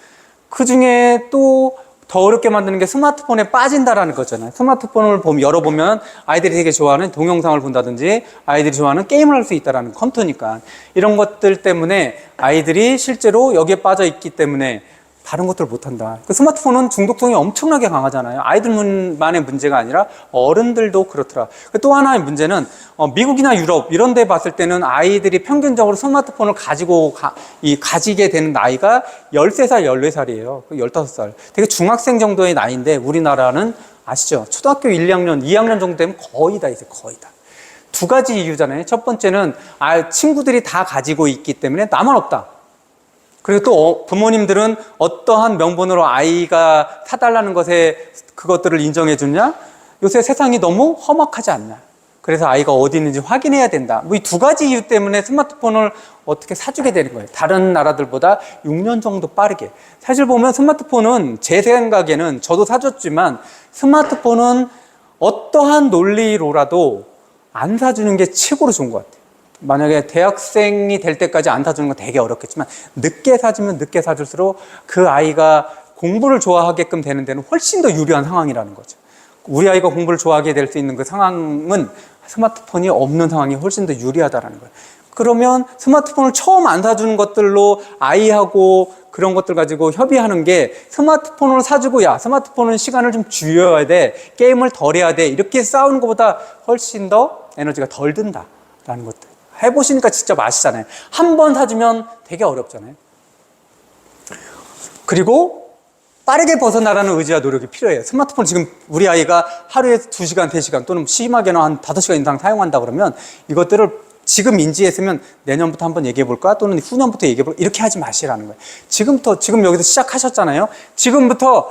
그 중에 또 더 어렵게 만드는 게 스마트폰에 빠진다라는 거잖아요. 스마트폰을 열어보면 아이들이 되게 좋아하는 동영상을 본다든지 아이들이 좋아하는 게임을 할 수 있다라는 컴퓨터니까 이런 것들 때문에 아이들이 실제로 여기에 빠져 있기 때문에 다른 것들을 못한다. 그 스마트폰은 중독성이 엄청나게 강하잖아요. 아이들만의 문제가 아니라 어른들도 그렇더라. 또 하나의 문제는 미국이나 유럽 이런 데 봤을 때는 아이들이 평균적으로 스마트폰을 가지게 되는 나이가 13살, 14살이에요. 15살. 되게 중학생 정도의 나이인데 우리나라는 아시죠? 초등학교 1, 2학년, 2학년 정도 되면 거의 다 있어요. 거의 다. 두 가지 이유잖아요. 첫 번째는 친구들이 다 가지고 있기 때문에 나만 없다. 그리고 또 부모님들은 어떠한 명분으로 아이가 사달라는 것에 그것들을 인정해 주냐? 요새 세상이 너무 험악하지 않나? 그래서 아이가 어디 있는지 확인해야 된다. 뭐 이 두 가지 이유 때문에 스마트폰을 어떻게 사주게 되는 거예요. 다른 나라들보다 6년 정도 빠르게. 사실 보면 스마트폰은 제 생각에는 저도 사줬지만 스마트폰은 어떠한 논리로라도 안 사주는 게 최고로 좋은 것 같아요. 만약에 대학생이 될 때까지 안 사주는 건 되게 어렵겠지만 늦게 사주면 늦게 사줄수록 그 아이가 공부를 좋아하게끔 되는 데는 훨씬 더 유리한 상황이라는 거죠. 우리 아이가 공부를 좋아하게 될 수 있는 그 상황은 스마트폰이 없는 상황이 훨씬 더 유리하다는 거예요. 그러면 스마트폰을 처음 안 사주는 것들로 아이하고 그런 것들 가지고 협의하는 게 스마트폰을 사주고 야 스마트폰은 시간을 좀 줄여야 돼 게임을 덜 해야 돼 이렇게 싸우는 것보다 훨씬 더 에너지가 덜 든다라는 것들 해보시니까 진짜 맛이잖아요. 한 번 사주면 되게 어렵잖아요. 그리고 빠르게 벗어나라는 의지와 노력이 필요해요. 스마트폰 지금 우리 아이가 하루에 2시간, 3시간 또는 심하게는 한 5시간 이상 사용한다 그러면 이것들을 지금 인지했으면 내년부터 한번 얘기해 볼까? 또는 후년부터 얘기해 볼까? 이렇게 하지 마시라는 거예요. 지금 여기서 시작하셨잖아요. 지금부터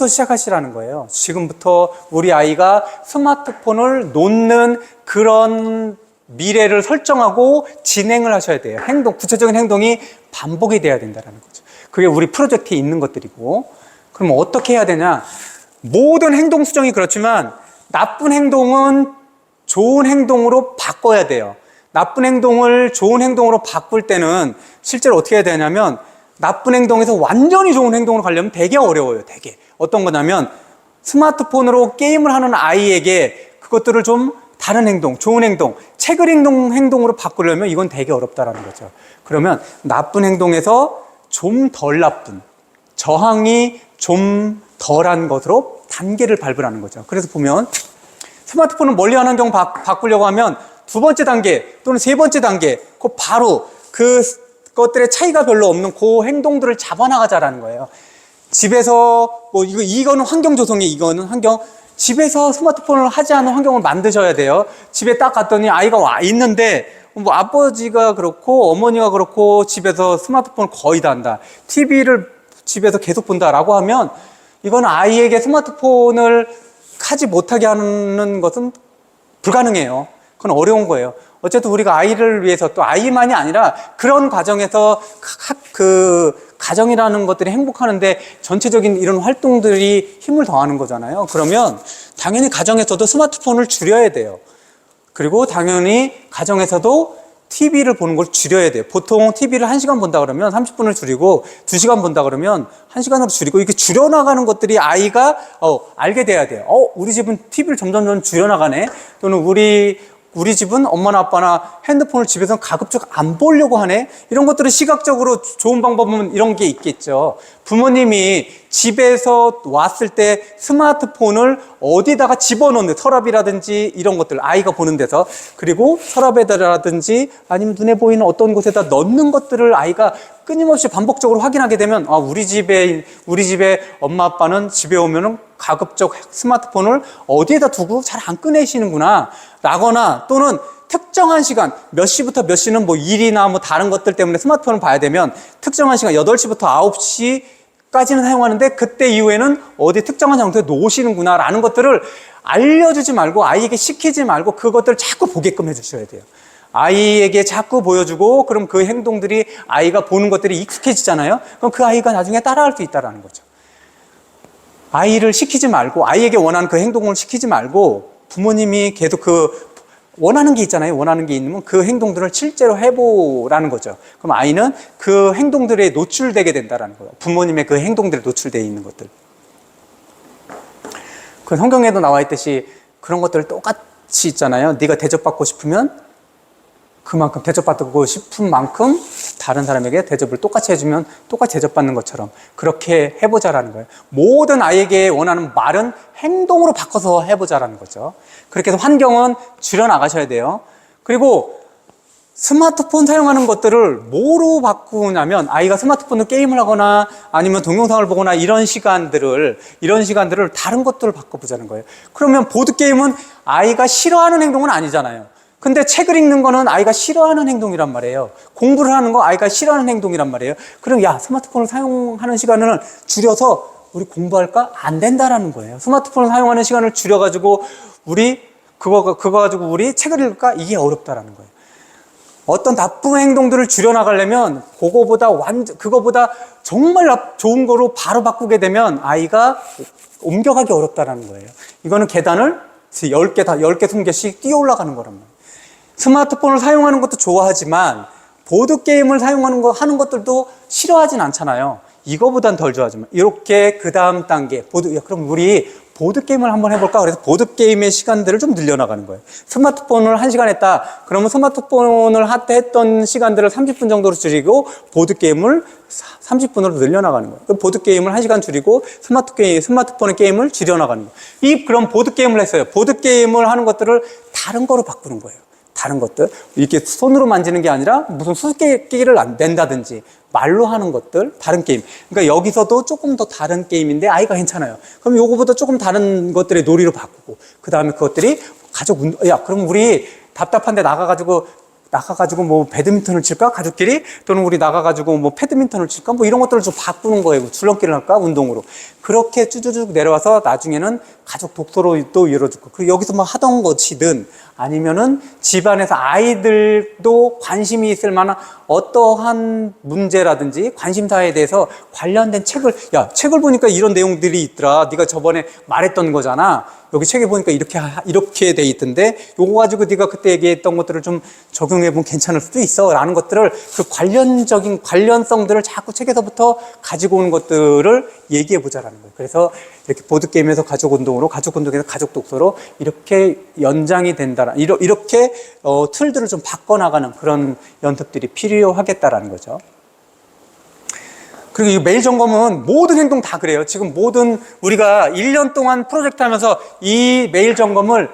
시작하시라는 거예요. 지금부터 우리 아이가 스마트폰을 놓는 그런 미래를 설정하고 진행을 하셔야 돼요. 구체적인 행동이 반복이 돼야 된다는 거죠. 그게 우리 프로젝트에 있는 것들이고, 그럼 어떻게 해야 되냐? 모든 행동 수정이 그렇지만 나쁜 행동은 좋은 행동으로 바꿔야 돼요. 나쁜 행동을 좋은 행동으로 바꿀 때는 실제로 어떻게 해야 되냐면 나쁜 행동에서 완전히 좋은 행동으로 가려면 되게 어려워요. 되게. 어떤 거냐면 스마트폰으로 게임을 하는 아이에게 그것들을 좀 다른 행동, 좋은 행동, 책을 읽는 행동으로 바꾸려면 이건 되게 어렵다라는 거죠. 그러면 나쁜 행동에서 좀 덜 나쁜, 저항이 좀 덜한 것으로 단계를 밟으라는 거죠. 그래서 보면 스마트폰을 멀리하는 환경 바꾸려고 하면 2번째 단계 또는 3번째 단계, 바로 그것들의 차이가 별로 없는 그 행동들을 잡아나가자라는 거예요. 집에서 이거는 환경 조성이, 이거는 집에서 스마트폰을 하지 않은 환경을 만드셔야 돼요. 집에 딱 갔더니 아이가 와 있는데 아버지가 그렇고 어머니가 그렇고 집에서 스마트폰을 거의 다 한다. TV를 집에서 계속 본다라고 하면 이건 아이에게 스마트폰을 하지 못하게 하는 것은 불가능해요. 그건 어려운 거예요. 어쨌든 우리가 아이를 위해서, 또 아이만이 아니라 그런 과정에서 가정이라는 것들이 행복하는데 전체적인 이런 활동들이 힘을 더하는 거잖아요. 그러면 당연히 가정에서도 스마트폰을 줄여야 돼요. 그리고 당연히 가정에서도 TV를 보는 걸 줄여야 돼요. 보통 TV를 1시간 본다 그러면 30분을 줄이고 2시간 본다 그러면 1시간으로 줄이고, 이렇게 줄여나가는 것들이 아이가 알게 돼야 돼요. 우리 집은 TV를 점점 줄여나가네. 또는 우리 집은 엄마나 아빠나 핸드폰을 집에서 가급적 안 보려고 하네. 이런 것들은 시각적으로 좋은 방법은 이런 게 있겠죠. 부모님이 집에서 왔을 때 스마트폰을 어디다가 집어넣는, 서랍이라든지 이런 것들, 아이가 보는 데서, 그리고 서랍에다라든지 아니면 눈에 보이는 어떤 곳에다 넣는 것들을 아이가 끊임없이 반복적으로 확인하게 되면 우리 집에 엄마 아빠는 집에 오면은 가급적 스마트폰을 어디에다 두고 잘 안 꺼내시는구나 라거나, 또는 특정한 시간, 몇 시부터 몇 시는 일이나 다른 것들 때문에 스마트폰을 봐야 되면 특정한 시간 8시부터 9시까지는 사용하는데 그때 이후에는 어디 특정한 장소에 놓으시는구나 라는 것들을 알려주지 말고, 아이에게 시키지 말고 그것들을 자꾸 보게끔 해주셔야 돼요. 아이에게 자꾸 보여주고, 그럼 그 행동들이, 아이가 보는 것들이 익숙해지잖아요. 그럼 그 아이가 나중에 따라할 수 있다는 거죠. 아이를 시키지 말고, 아이에게 원하는 그 행동을 시키지 말고, 부모님이 계속 원하는 게 있잖아요. 원하는 게 있으면 그 행동들을 실제로 해보라는 거죠. 그럼 아이는 그 행동들에 노출되게 된다는 거예요. 부모님의 그 행동들에 노출되어 있는 것들. 그 성경에도 나와 있듯이 그런 것들을 똑같이 있잖아요. 네가 대접받고 싶으면 그만큼, 대접받고 싶은 만큼 다른 사람에게 대접을 똑같이 해주면 똑같이 대접받는 것처럼 그렇게 해보자라는 거예요. 모든 아이에게 원하는 말은 행동으로 바꿔서 해보자라는 거죠. 그렇게 해서 환경은 줄여나가셔야 돼요. 그리고 스마트폰 사용하는 것들을 뭐로 바꾸냐면, 아이가 스마트폰으로 게임을 하거나 아니면 동영상을 보거나 이런 시간들을 다른 것들을 바꿔보자는 거예요. 그러면 보드게임은 아이가 싫어하는 행동은 아니잖아요. 근데 책을 읽는 거는 아이가 싫어하는 행동이란 말이에요. 공부를 하는 거 아이가 싫어하는 행동이란 말이에요. 그럼 스마트폰을 사용하는 시간을 줄여서 우리 공부할까? 안 된다라는 거예요. 스마트폰을 사용하는 시간을 줄여가지고 그거 가지고 우리 책을 읽을까? 이게 어렵다라는 거예요. 어떤 나쁜 행동들을 줄여나가려면 그거보다 정말 좋은 거로 바로 바꾸게 되면 아이가 옮겨가기 어렵다라는 거예요. 이거는 계단을 10개, 20개씩 뛰어 올라가는 거란 말이에요. 스마트폰을 사용하는 것도 좋아하지만 보드게임을 하는 것들도 싫어하진 않잖아요. 이거보단 덜 좋아하지만 이렇게 그 다음 단계 그럼 우리 보드게임을 한번 해볼까? 그래서 보드게임의 시간들을 좀 늘려나가는 거예요. 스마트폰을 1시간 했다. 그러면 스마트폰을 했던 시간들을 30분 정도로 줄이고 보드게임을 30분으로 늘려나가는 거예요. 그럼 보드게임을 1시간 줄이고 스마트폰의 게임을 줄여나가는 거예요. 그럼 보드게임을 했어요. 보드게임을 하는 것들을 다른 거로 바꾸는 거예요. 다른 것들. 이렇게 손으로 만지는 게 아니라 무슨 수수께끼를 낸다든지 말로 하는 것들, 다른 게임. 그러니까 여기서도 조금 더 다른 게임인데 아이가 괜찮아요. 그럼 요거보다 조금 다른 것들의 놀이로 바꾸고, 그 다음에 그것들이 야, 그럼 우리 답답한데 나가가지고 뭐 배드민턴을 칠까? 가족끼리? 또는 우리 나가가지고 뭐 패드민턴을 칠까? 뭐 이런 것들을 좀 바꾸는 거예요. 줄넘기를 할까? 운동으로. 그렇게 쭈쭈쭈 내려와서 나중에는 가족 독서로 또 이루어지고, 그 여기서 뭐 하던 것이든 아니면은 집안에서 아이들도 관심이 있을 만한 어떠한 문제라든지 관심사에 대해서 관련된 책을 보니까 이런 내용들이 있더라. 네가 저번에 말했던 거잖아. 여기 책에 보니까 이렇게 돼 있던데 요거 가지고 네가 그때 얘기했던 것들을 좀 적용해보면 괜찮을 수도 있어 라는 것들을, 그 관련성들을 자꾸 책에서부터 가지고 오는 것들을 얘기해 보자라는 거예요. 그래서 이렇게 보드게임에서 가족운동으로, 가족운동에서 가족독서로 이렇게 연장이 된다라, 이렇게 틀들을 좀 바꿔나가는 그런 연습들이 필요하겠다라는 거죠. 그리고 이 매일 점검은 모든 행동 다 그래요. 지금 우리가 1년 동안 프로젝트 하면서 이 매일 점검을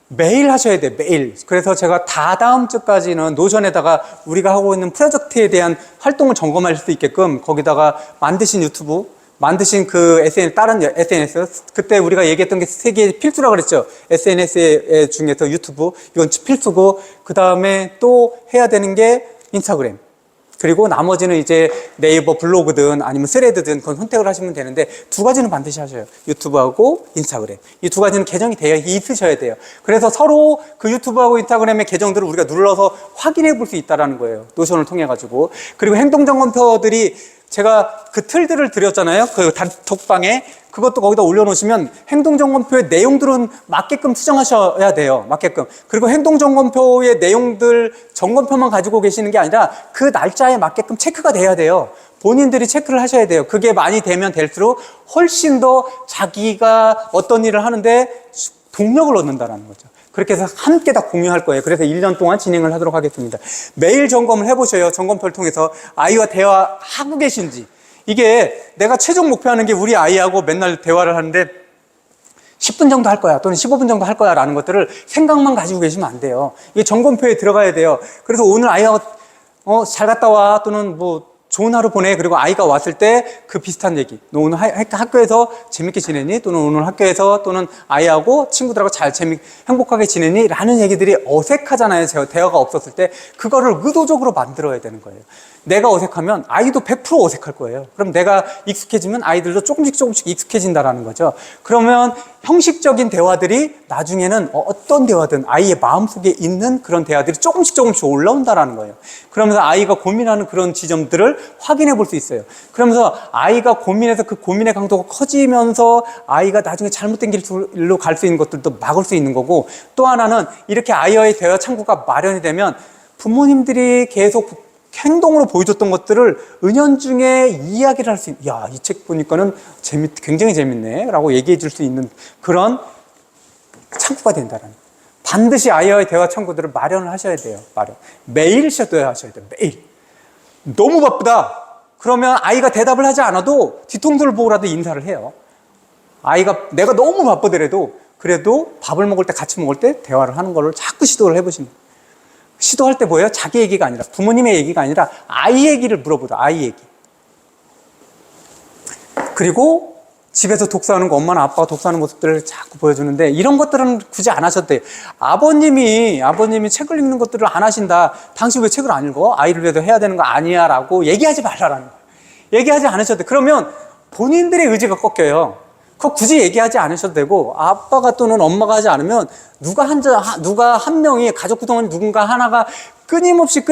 매일 하셔야 돼요. 매일. 그래서 제가 다다음 주까지는 노션에다가 우리가 하고 있는 프로젝트에 대한 활동을 점검할 수 있게끔 거기다가 만드신 유튜브, 만드신 그 다른 SNS, 그때 우리가 얘기했던 게 3개 필수라고 그랬죠. SNS 중에서 유튜브, 이건 필수고, 그 다음에 또 해야 되는 게 인스타그램. 그리고 나머지는 이제 네이버 블로그든 아니면 스레드든 그건 선택을 하시면 되는데, 2가지는 반드시 하셔요. 유튜브하고 인스타그램. 이 2가지는 계정이 되어 있으셔야 돼요. 그래서 서로 그 유튜브하고 인스타그램의 계정들을 우리가 눌러서 확인해 볼 수 있다는 거예요. 노션을 통해 가지고. 그리고 행동점검표들이 제가 그 틀들을 드렸잖아요. 그 단톡방에. 그것도 거기다 올려놓으시면 행동점검표의 내용들은 맞게끔 수정하셔야 돼요. 맞게끔. 그리고 행동점검표의 내용들 점검표만 가지고 계시는 게 아니라 그 날짜에 맞게끔 체크가 돼야 돼요. 본인들이 체크를 하셔야 돼요. 그게 많이 되면 될수록 훨씬 더 자기가 어떤 일을 하는데 동력을 얻는다는 거죠. 그렇게 해서 함께 다 공유할 거예요. 그래서 1년 동안 진행을 하도록 하겠습니다. 매일 점검을 해보셔요. 점검표를 통해서 아이와 대화하고 계신지. 이게 내가 최종 목표하는 게 우리 아이하고 맨날 대화를 하는데 10분 정도 할 거야, 또는 15분 정도 할 거야 라는 것들을 생각만 가지고 계시면 안 돼요. 이게 점검표에 들어가야 돼요. 그래서 오늘 아이하고 잘 갔다 와, 또는 뭐 좋은 하루 보내. 그리고 아이가 왔을 때 그 비슷한 얘기. 너 오늘 학교에서 재밌게 지내니? 또는 오늘 학교에서 또는 아이하고 친구들하고 행복하게 지내니? 라는 얘기들이 어색하잖아요. 대화가 없었을 때. 그거를 의도적으로 만들어야 되는 거예요. 내가 어색하면 아이도 100% 어색할 거예요. 그럼 내가 익숙해지면 아이들도 조금씩 익숙해진다라는 거죠. 그러면 형식적인 대화들이 나중에는 어떤 대화든 아이의 마음속에 있는 그런 대화들이 조금씩 올라온다라는 거예요. 그러면서 아이가 고민하는 그런 지점들을 확인해 볼 수 있어요. 그러면서 아이가 고민해서 그 고민의 강도가 커지면서 아이가 나중에 잘못된 길로 갈 수 있는 것들도 막을 수 있는 거고, 또 하나는 이렇게 아이와의 대화 창구가 마련이 되면 부모님들이 계속 행동으로 보여줬던 것들을 은연중에 이야기를 할 수 있는, 야, 이 책 보니까는 굉장히 재밌네 라고 얘기해 줄 수 있는 그런 창구가 된다는. 반드시 아이와의 대화 창구들을 마련을 하셔야 돼요. 매일 하셔야 돼요. 매일. 너무 바쁘다. 그러면 아이가 대답을 하지 않아도 뒤통수를 보고라도 인사를 해요. 내가 너무 바쁘더라도 그래도 밥을 먹을 때, 같이 먹을 때 대화를 하는 거를 자꾸 시도를 해보시는 거예요. 시도할 때 뭐예요? 자기 얘기가 아니라, 부모님의 얘기가 아니라 아이 얘기를 물어보다. 아이 얘기. 그리고 집에서 독서하는 거, 엄마나 아빠가 독서하는 모습들을 자꾸 보여주는데, 이런 것들은 굳이 안 하셔도 돼요. 아버님이 책을 읽는 것들을 안 하신다. 당신 왜 책을 안 읽어? 아이를 위해서 해야 되는 거 아니야 라고 얘기하지 말라라는 거예요. 얘기하지 않으셔도 돼요. 그러면 본인들의 의지가 꺾여요. 그거 굳이 얘기하지 않으셔도 되고, 아빠가 또는 엄마가 하지 않으면 누가 한 명이, 가족 구성원 누군가 하나가 끊임없이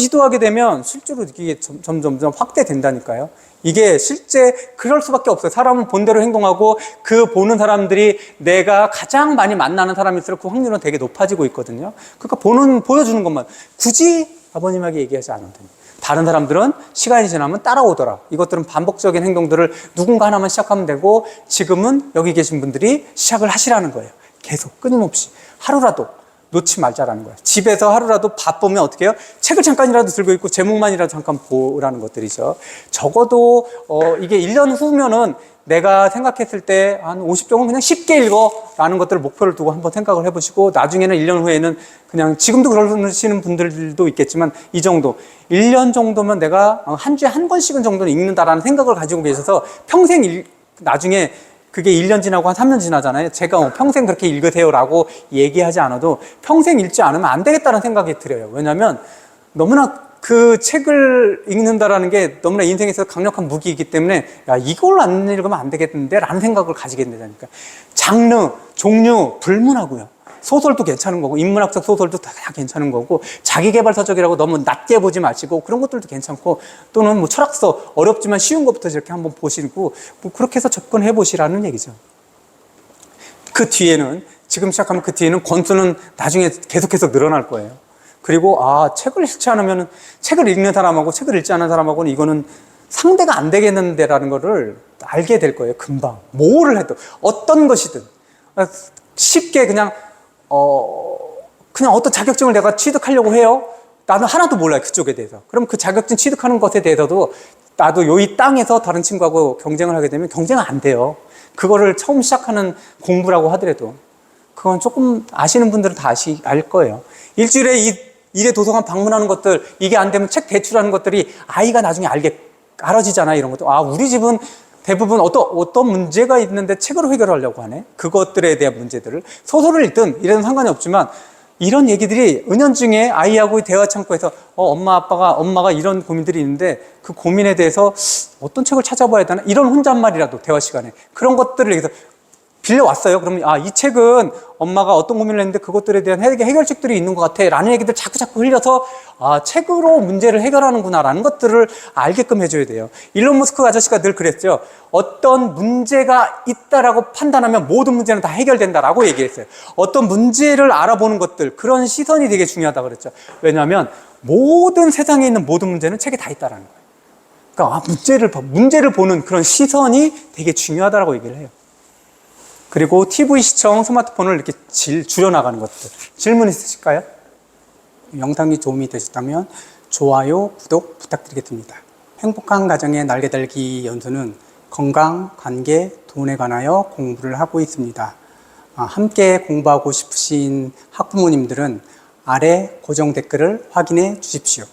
시도하게 되면 실제로 이게 점점 확대된다니까요. 이게 실제 그럴 수밖에 없어요. 사람은 본대로 행동하고 그 보는 사람들이 내가 가장 많이 만나는 사람일수록 그 확률은 되게 높아지고 있거든요. 그러니까 보여주는 것만 굳이 아버님에게 얘기하지 않아도 됩니다. 다른 사람들은 시간이 지나면 따라오더라. 이것들은 반복적인 행동들을 누군가 하나만 시작하면 되고, 지금은 여기 계신 분들이 시작을 하시라는 거예요. 계속 끊임없이 하루라도 놓지 말자라는 거예요. 집에서 하루라도 바쁘면 어떻게 해요? 책을 잠깐이라도 들고 있고 제목만이라도 잠깐 보라는 것들이죠. 적어도 이게 1년 후면은 내가 생각했을 때 한 50쪽은 그냥 쉽게 읽어라는 것들을 목표를 두고 한번 생각을 해보시고, 나중에는 1년 후에는 그냥, 지금도 그러시는 분들도 있겠지만 이 정도, 1년 정도면 내가 한 주에 한 권씩은 정도는 읽는다라는 생각을 가지고 계셔서 평생 나중에 그게 1년 지나고 한 3년 지나잖아요. 제가 평생 그렇게 읽으세요라고 얘기하지 않아도 평생 읽지 않으면 안 되겠다는 생각이 들어요. 왜냐하면 너무나 그 책을 읽는다라는 게 너무나 인생에서 강력한 무기이기 때문에, 야, 이걸 안 읽으면 안 되겠는데 라는 생각을 가지게 된다니까. 장르, 종류 불문하고요. 소설도 괜찮은 거고, 인문학적 소설도 다 괜찮은 거고, 자기계발서적이라고 너무 낮게 보지 마시고 그런 것들도 괜찮고, 또는 뭐 철학서 어렵지만 쉬운 것부터 이렇게 한번 보시고 뭐 그렇게 해서 접근해 보시라는 얘기죠. 그 뒤에는, 지금 시작하면 그 뒤에는 권수는 나중에 계속해서 늘어날 거예요. 그리고 책을 읽지 않으면, 책을 읽는 사람하고 책을 읽지 않은 사람하고는 이거는 상대가 안 되겠는데라는 거를 알게 될 거예요. 금방. 뭐를 해도, 어떤 것이든 쉽게 그냥 어떤 자격증을 내가 취득하려고 해요. 나는 하나도 몰라요, 그쪽에 대해서. 그럼 그 자격증 취득하는 것에 대해서도 나도 이 땅에서 다른 친구하고 경쟁을 하게 되면 경쟁은 안 돼요. 그거를 처음 시작하는 공부라고 하더라도. 그건 조금 아시는 분들은 다 알 거예요. 일주일에 일에 도서관 방문하는 것들, 이게 안 되면 책 대출하는 것들이 아이가 나중에 알아지잖아요. 이런 것도. 우리 집은 대부분 어떤 문제가 있는데 책으로 해결하려고 하네. 그것들에 대한 문제들을 소설을 읽든 이래는 상관이 없지만, 이런 얘기들이 은연중에 아이하고의 대화 창구에서 엄마가 이런 고민들이 있는데 그 고민에 대해서 어떤 책을 찾아봐야 되나, 이런 혼잣말이라도 대화 시간에 그런 것들을 얘기해서 빌려왔어요. 그러면 이 책은 엄마가 어떤 고민을 했는데 그것들에 대한 해결책들이 있는 것 같아 라는 얘기들 자꾸 흘려서 책으로 문제를 해결하는구나 라는 것들을 알게끔 해줘야 돼요. 일론 머스크 아저씨가 늘 그랬죠. 어떤 문제가 있다라고 판단하면 모든 문제는 다 해결된다라고 얘기했어요. 어떤 문제를 알아보는 것들, 그런 시선이 되게 중요하다고 그랬죠. 왜냐하면 모든 세상에 있는 모든 문제는 책에 다 있다라는 거예요. 그러니까 문제를 보는 그런 시선이 되게 중요하다라고 얘기를 해요. 그리고 TV 시청, 스마트폰을 이렇게 줄여나가는 것들. 질문 있으실까요? 영상이 도움이 되셨다면 좋아요, 구독 부탁드리겠습니다. 행복한 가정의 날개달기 연수는 건강, 관계, 돈에 관하여 공부를 하고 있습니다. 함께 공부하고 싶으신 학부모님들은 아래 고정 댓글을 확인해 주십시오.